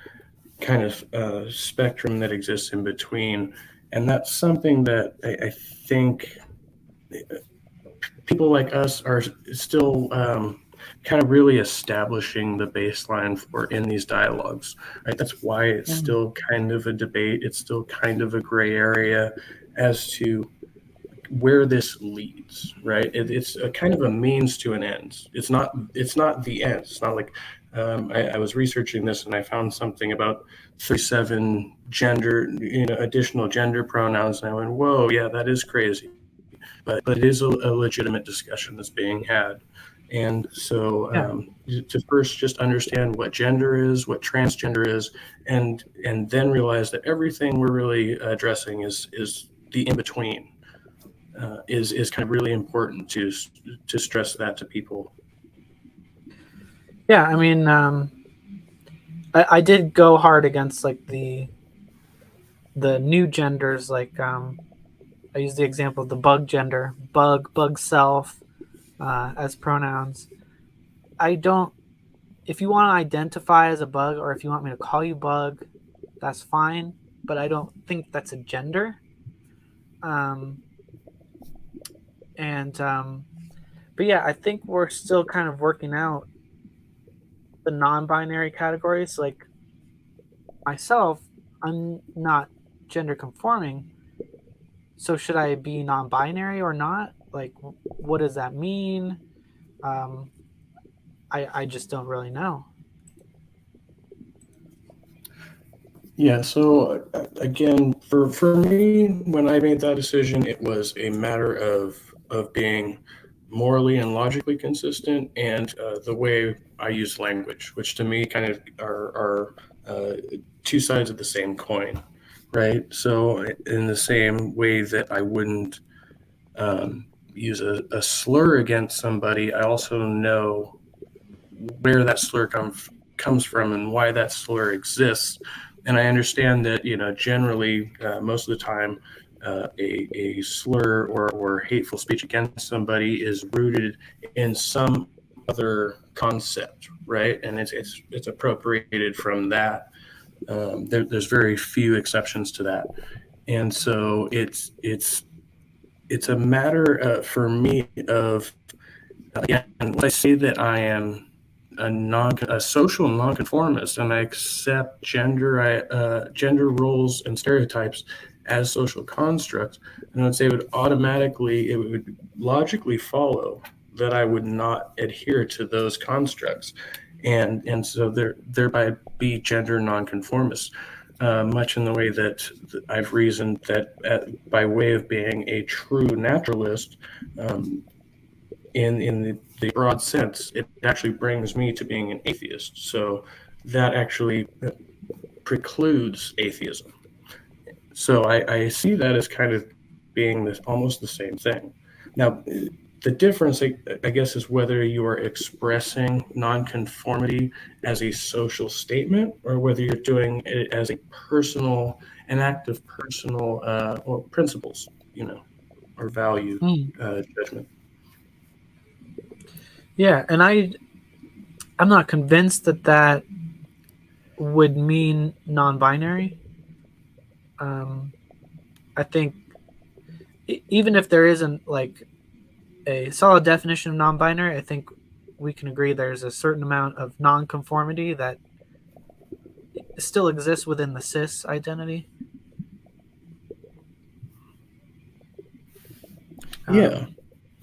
kind of spectrum that exists in between, and that's something that I think people like us are still kind of really establishing the baseline for in these dialogues, right? That's why it's Mhm. still kind of a debate. It's still kind of a gray area as to where this leads, right? It's a kind of a means to an end. It's not the end. It's not like I was researching this and I found something about 37 gender, additional gender pronouns, and I went, whoa, yeah, that is crazy. But it is a legitimate discussion that's being had. And so Yeah. to first just understand what gender is, what transgender is, and then realize that everything we're really addressing is the in between, is kind of really important to stress that to people. Yeah. I mean, I did go hard against like the new genders. Like I used the example of the bug gender, bug self as pronouns. I don't. If you want to identify as a bug, or if you want me to call you bug, that's fine. But I don't think that's a gender. Um, and but yeah, I think we're still kind of working out the non-binary categories. Like myself, I'm not gender conforming. So should I be non-binary or not? Like, what does that mean? Um, I just don't really know. Yeah. So again, for me, when I made that decision, it was a matter of being morally and logically consistent, and the way I use language, which to me kind of are two sides of the same coin, right? So in the same way that I wouldn't use a slur against somebody, I also know where that slur comes from and why that slur exists. And I understand that, generally, most of the time, a slur or hateful speech against somebody is rooted in some other concept, right? And it's appropriated from that. There's very few exceptions to that, and so it's a matter for me of, again, when I say that I am a social nonconformist and I accept gender roles and stereotypes as social constructs, and I would say it would logically follow that I would not adhere to those constructs, and so thereby be gender nonconformist. Much in the way that I've reasoned that, by way of being a true naturalist, in the broad sense, it actually brings me to being an atheist. So that actually precludes atheism. So I see that as kind of being almost the same thing. Now, the difference, I guess, is whether you are expressing nonconformity as a social statement or whether you're doing it as an act of personal or principles, or value judgment. Yeah, and I'm not convinced that would mean non-binary. I think even if there isn't like a solid definition of non-binary, I think we can agree there's a certain amount of non-conformity that still exists within the cis identity. Yeah,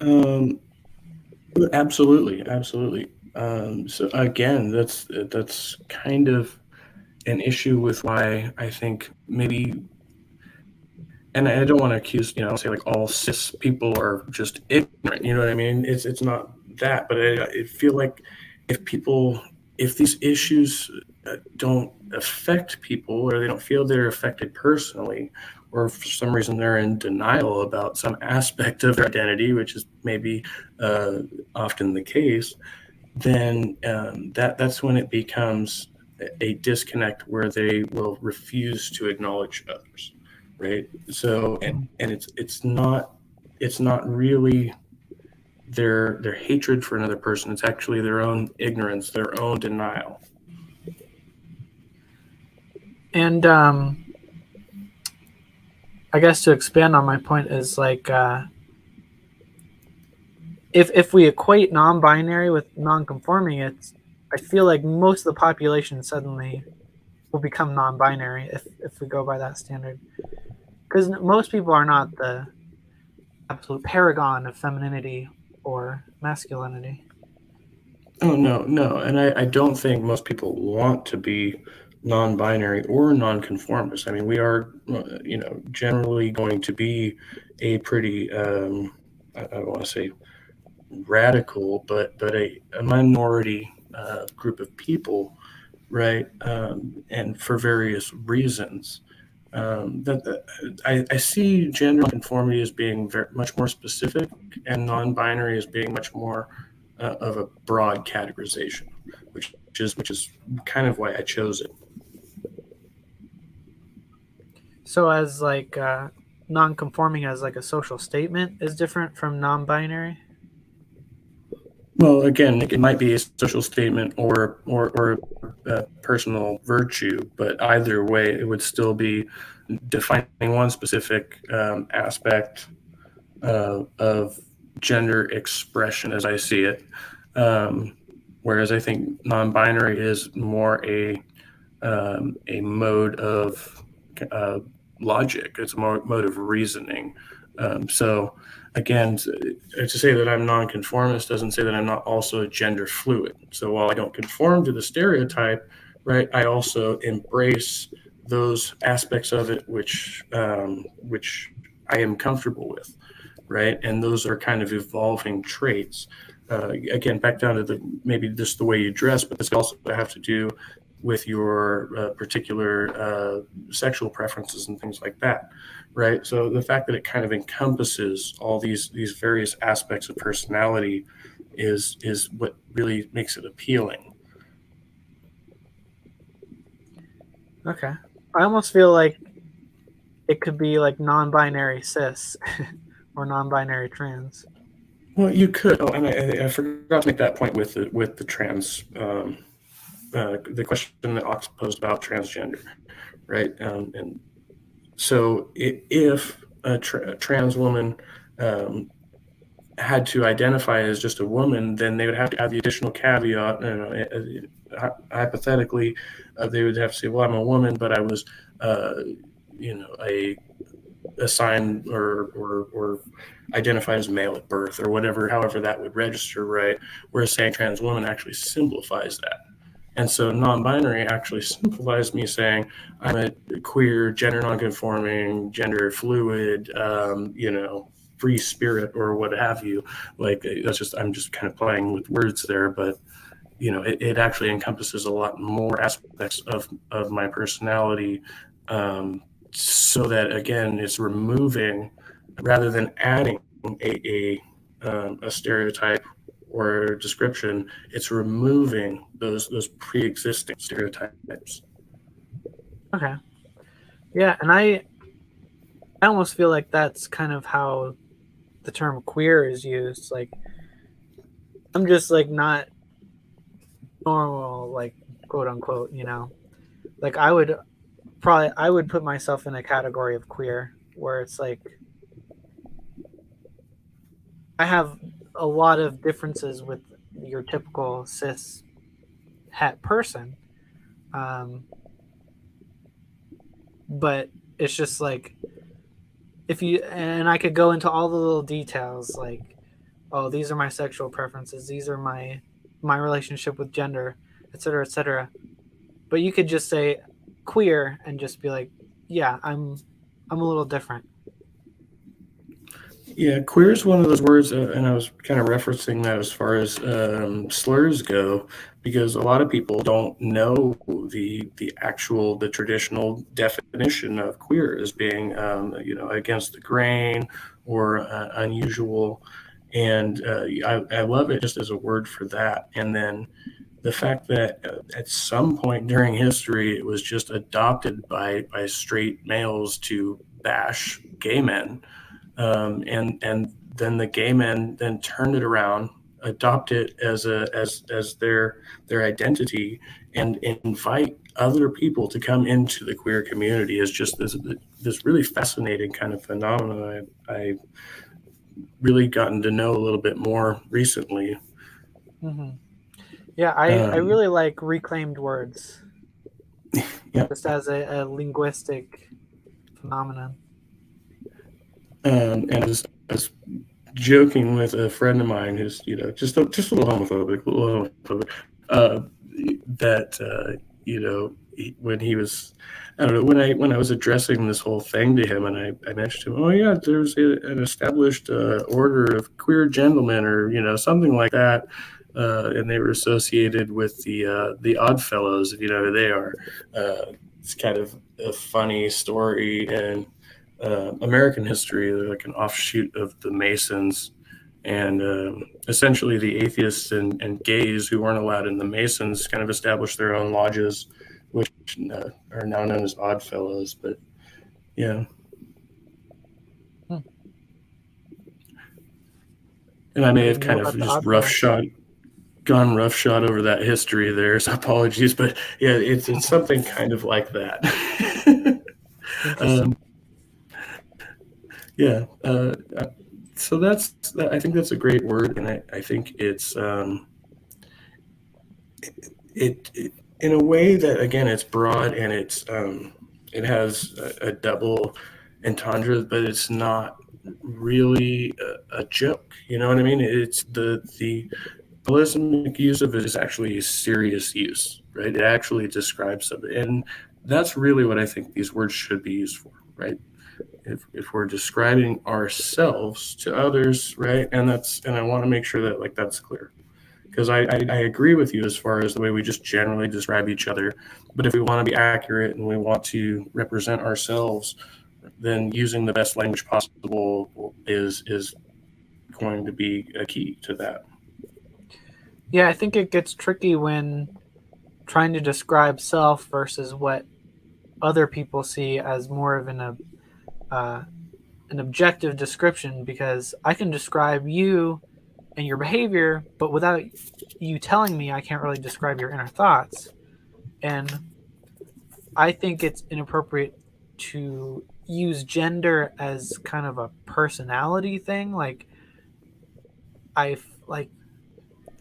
um, absolutely, absolutely. So again, that's kind of an issue with why I think maybe, and I don't want to accuse, say like all cis people are just ignorant. You know what I mean? It's not that, but I feel like if people, if these issues don't affect people, or they don't feel they're affected personally, or for some reason they're in denial about some aspect of their identity, which is maybe often the case, then that's when it becomes a disconnect where they will refuse to acknowledge others, right? So and it's not really their hatred for another person. It's actually their own ignorance, their own denial. And I guess to expand on my point is like if we equate non-binary with non-conforming, I feel like most of the population suddenly will become non-binary if we go by that standard, because most people are not the absolute paragon of femininity or masculinity. Oh, no, and I don't think most people want to be non-binary or non-conformist. I mean, we are, generally going to be a pretty, I don't want to say radical, but a minority group of people, right? And for various reasons. I see gender conformity as being much more specific, and non-binary as being much more of a broad categorization, which is kind of why I chose it. So as like non-conforming as like a social statement is different from non-binary. Well, again, it might be a social statement or a personal virtue, but either way, it would still be defining one specific aspect of gender expression as I see it. Um, Whereas I think non-binary is more a mode of logic. It's a mode of reasoning. So again, to say that I'm nonconformist doesn't say that I'm not also gender fluid. So while I don't conform to the stereotype, right, I also embrace those aspects of it which I am comfortable with, right? And those are kind of evolving traits. Again, back down to maybe just the way you dress, but this also have to do with your particular sexual preferences and things like that, right? So the fact that it kind of encompasses all these various aspects of personality is what really makes it appealing. Okay. I almost feel like it could be like non-binary cis or non-binary trans. Well, you could. Oh, and I forgot to make that point with the trans, the question that Ox posed about transgender, right? And so if a trans woman had to identify as just a woman, then they would have to add the additional caveat. Hypothetically, they would have to say, "Well, I'm a woman, but I was, a assigned or identified as male at birth or whatever, however that would register, right?" Whereas saying trans woman actually simplifies that. And so non-binary actually simplifies me saying I'm a queer, gender nonconforming, gender fluid, free spirit or what have you. Like I'm just kind of playing with words there, but it actually encompasses a lot more aspects of my personality, so that again, it's removing rather than adding a stereotype or description. It's removing those pre-existing stereotypes. Okay. Yeah, and I almost feel like that's kind of how the term queer is used. Like I'm just like not normal, like quote unquote, you know. Like I would put myself in a category of queer where it's like I have a lot of differences with your typical cis het person. Um, but it's just like if you and I could go into all the little details like, oh, these are my sexual preferences, these are my relationship with gender, etc., etc. But you could just say queer and just be like, yeah, I'm a little different. Yeah, queer is one of those words, and I was kind of referencing that as far as slurs go, because a lot of people don't know the traditional definition of queer as being against the grain or unusual, and I love it just as a word for that. And then the fact that at some point during history it was just adopted by straight males to bash gay men, and then the gay men then turned it around, adopt it as their identity, and invite other people to come into the queer community is just this really fascinating kind of phenomenon. I really gotten to know a little bit more recently. Mm-hmm. Yeah, I Um, really like reclaimed words yeah, just as a linguistic phenomenon. and I was joking with a friend of mine who's just a little homophobic, uh, that when he was, I don't know, when I was addressing this whole thing to him, and I mentioned to him, oh yeah, there's an established order of queer gentlemen or something like that, and they were associated with the Odd Fellows, if you know who they are. It's kind of a funny story, and American history. They're like an offshoot of the Masons, and essentially the atheists and gays who weren't allowed in the Masons kind of established their own lodges, which are now known as Odd Fellows. But yeah, Hmm. and I I may have didn't know kind of about the just Oddfellows. gone roughshod over that history there. So apologies, but yeah, it's something kind of like that. Interesting. um, yeah. So I think that's a great word, and I think it in a way that again it's broad and it has a double entendre, but it's not really a joke. You know what I mean? It's the ballistic use of it is actually serious use, right? It actually describes something, and that's really what I think these words should be used for, right? If we're describing ourselves to others, right? And I want to make sure that like that's clear, because I agree with you as far as the way we just generally describe each other. But if we want to be accurate and we want to represent ourselves, then using the best language possible is going to be a key to that. Yeah, I think it gets tricky when trying to describe self versus what other people see as more of uh, an objective description, because I can describe you and your behavior, but without you telling me, I can't really describe your inner thoughts. And I think it's inappropriate to use gender as kind of a personality thing. I like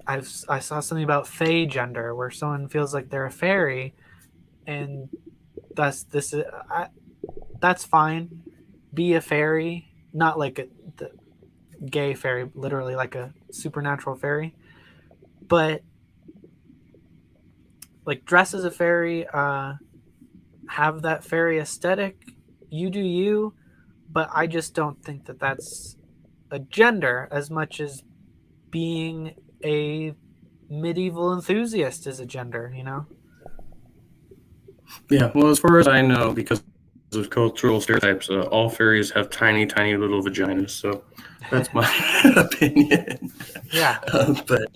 I saw something about fey gender where someone feels like they're a fairy, and that's this is that's fine. Be a fairy, not like the gay fairy, literally like a supernatural fairy, but like dress as a fairy, have that fairy aesthetic. You do you, but I just don't think that that's a gender as much as being a medieval enthusiast is a gender, you know? Yeah, well, as far as I know, because of cultural stereotypes, all fairies have tiny, tiny little vaginas. So that's my opinion. Yeah. But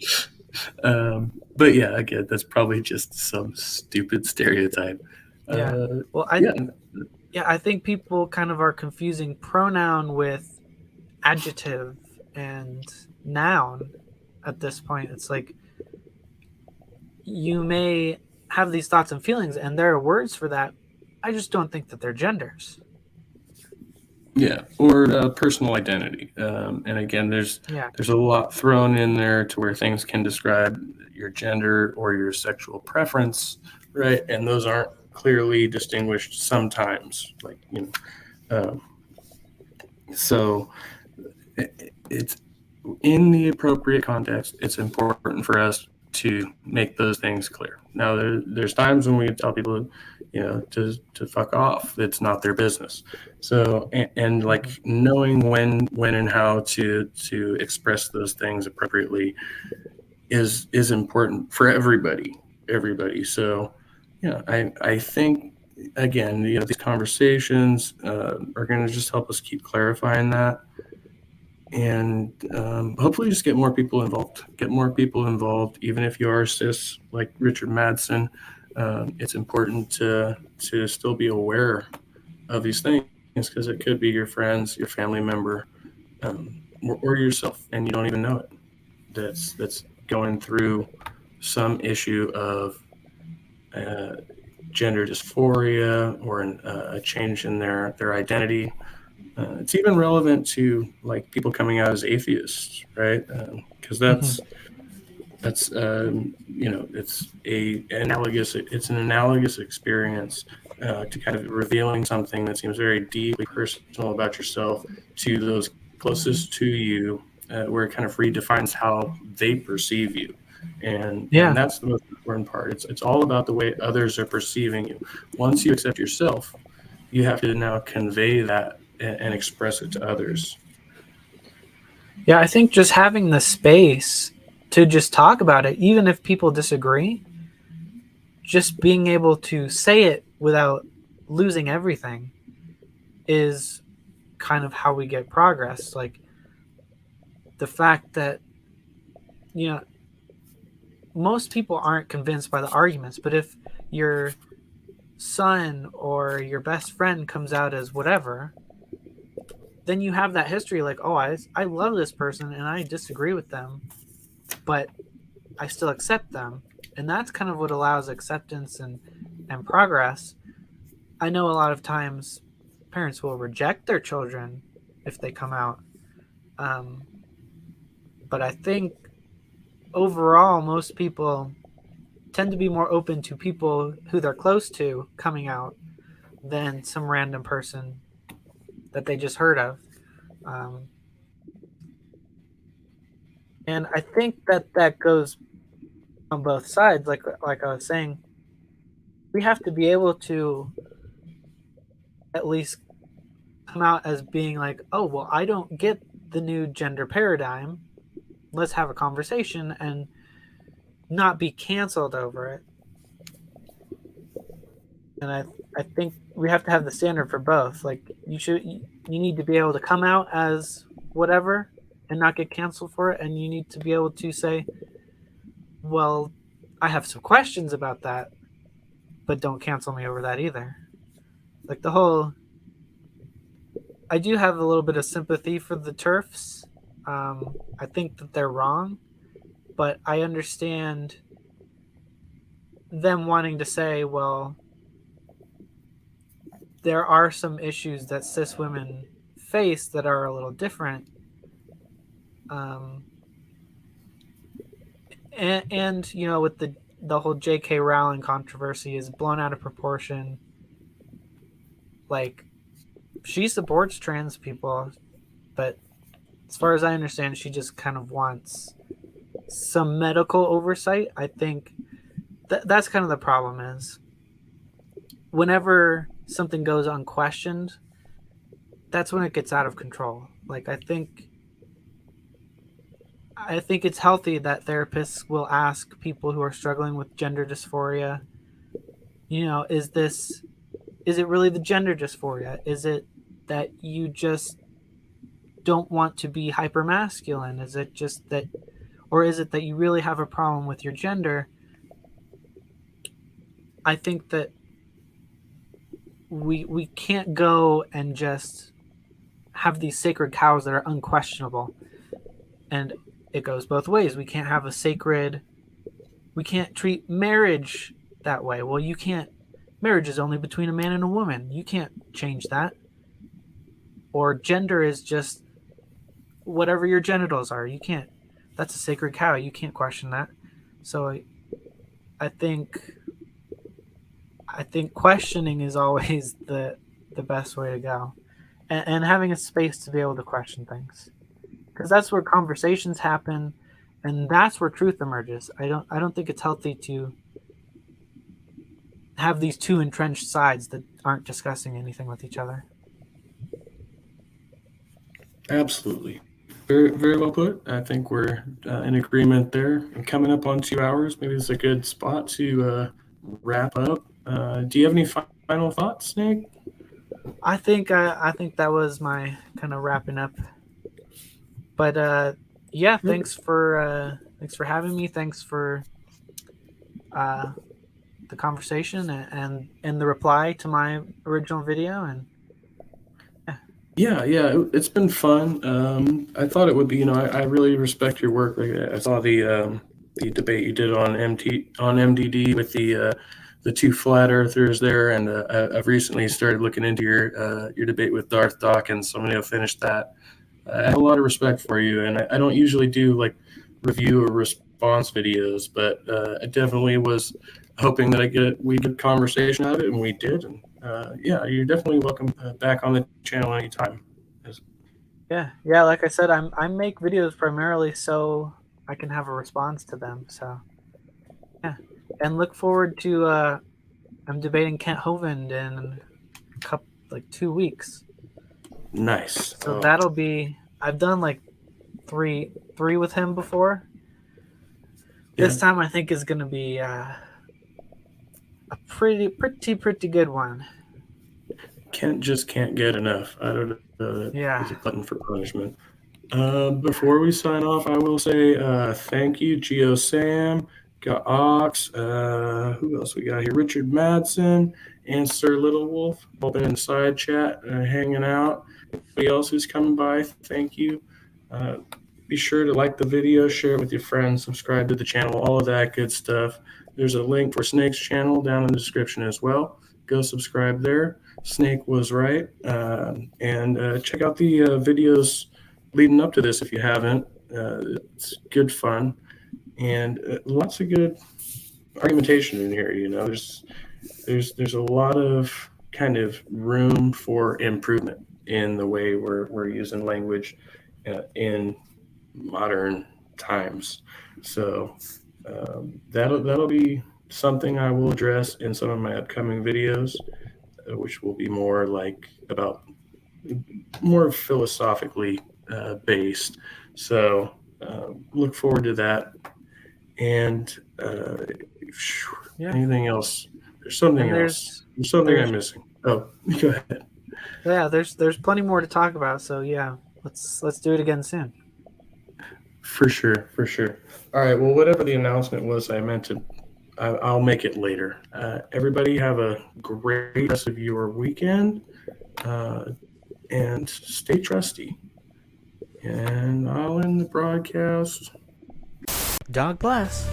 but yeah, again, that's probably just some stupid stereotype. Yeah. Uh, Well, yeah, I think people kind of are confusing pronoun with adjective and noun at this point. It's like you may have these thoughts and feelings, and there are words for that. I just don't think that they're genders. yeah, or personal identity. And again, Yeah. there's a lot thrown in there to where things can describe your gender or your sexual preference, right? And those aren't clearly distinguished sometimes, like so it's in the appropriate context. It's important for us to make those things clear. Now, there's times when we tell people, to fuck off. It's not their business. So, and like knowing when and how to express those things appropriately is important for everybody. Everybody. So, yeah, I think again, these conversations are going to just help us keep clarifying that, and hopefully just get more people involved. Get more people involved, even if you are cis, like Richard Madsen. It's important to still be aware of these things because it could be your friends, your family member, or yourself, and you don't even know it. That's going through some issue of uh, gender dysphoria or a change in their identity. It's even relevant to like people coming out as atheists, right? Because Mm-hmm. it's an analogous experience to kind of revealing something that seems very deeply personal about yourself to those closest to you, where it kind of redefines how they perceive you, and Yeah. that's the most important part. It's all about the way others are perceiving you. Once you accept yourself, you have to now convey that and express it to others. Yeah, I think just having the space to just talk about it, even if people disagree, just being able to say it without losing everything is kind of how we get progress. Like the fact that, you know, most people aren't convinced by the arguments, but if your son or your best friend comes out as whatever, then you have that history like, oh, I love this person and I disagree with them, but I still accept them. And that's kind of what allows acceptance and progress. I know a lot of times parents will reject their children if they come out. Um, but I think overall, most people tend to be more open to people who they're close to coming out than some random person that they just heard of. Um, and I think that that goes on both sides. Like I was saying, we have to be able to at least come out as being like, oh, well, I don't get the new gender paradigm. Let's have a conversation and not be canceled over it. And I think we have to have the standard for both. Like you need to be able to come out as whatever and not get canceled for it, and you need to be able to say, well, I have some questions about that, but don't cancel me over that either. Like the whole, I do have a little bit of sympathy for the TERFs. I think that they're wrong, but I understand them wanting to say, well, there are some issues that cis women face that are a little different. Um, and you know, with the whole J.K. Rowling controversy is blown out of proportion. Like, she supports trans people, but as far as I understand, she just kind of wants some medical oversight. I think that's kind of the problem is whenever something goes unquestioned, that's when it gets out of control. Like I think it's healthy that therapists will ask people who are struggling with gender dysphoria, you know, is it really the gender dysphoria? Is it that you just don't want to be hypermasculine? Is it just that, or is it that you really have a problem with your gender? I think that we can't go and just have these sacred cows that are unquestionable. And it goes both ways. We can't have we can't treat marriage that way. Well, you can't, marriage is only between a man and a woman. You can't change that. Or gender is just whatever your genitals are. You can't, that's a sacred cow. You can't question that. So I think questioning is always the best way to go, and having a space to be able to question things, because that's where conversations happen, and that's where truth emerges. I don't think it's healthy to have these two entrenched sides that aren't discussing anything with each other. Absolutely. Very, very well put. I think we're in agreement there. And coming up on 2 hours, maybe it's a good spot to wrap up. Do you have any final thoughts, Snake? I think that was my kind of wrapping up. But yeah, thanks for having me. Thanks for uh, the conversation and the reply to my original video. And yeah, Yeah, it's been fun. I thought it would be. I really respect your work. Like, I saw the debate you did on MDD with the two flat earthers there, and I've recently started looking into your debate with Darth Dawkins. So I'm going to finish that. I have a lot of respect for you, and I don't usually do like review or response videos, but I definitely was hoping that we get conversation out of it, and we did. And yeah, you're definitely welcome back on the channel anytime. yeah. Like I said, I make videos primarily so I can have a response to them. So yeah, and look forward to I'm debating Kent Hovind in a couple, like 2 weeks. Nice. So that'll be, I've done like three with him before. Yeah. This time I think is going to be a pretty good one. Can't get enough. I don't know. That Yeah. he's a glutton for punishment. Before we sign off, I will say thank you, Geo Sam, got Ox, who else we got here? Richard Madsen and Sir Little Wolf, all been in the side chat, hanging out. Anybody else who's coming by, thank you. Uh, be sure to like the video, share it with your friends, subscribe to the channel, all of that good stuff. There's a link for Snake's channel down in the description as well. Go subscribe there. Snake was right. And check out the videos leading up to this if you haven't. It's good fun and lots of good argumentation in here. There's a lot of kind of room for improvement in the way we're using language in modern times. So that'll be something I will address in some of my upcoming videos, which will be more like about more philosophically based. So look forward to that. And Yeah. anything else? There's something And else. There's something I'm there's missing. Oh, go ahead. yeah, there's plenty more to talk about. So yeah, let's do it again soon. For sure, for sure. All right. Well, whatever the announcement was, I'll make it later. Everybody have a great rest of your weekend, and stay trusty. And I'll end the broadcast. Dog bless.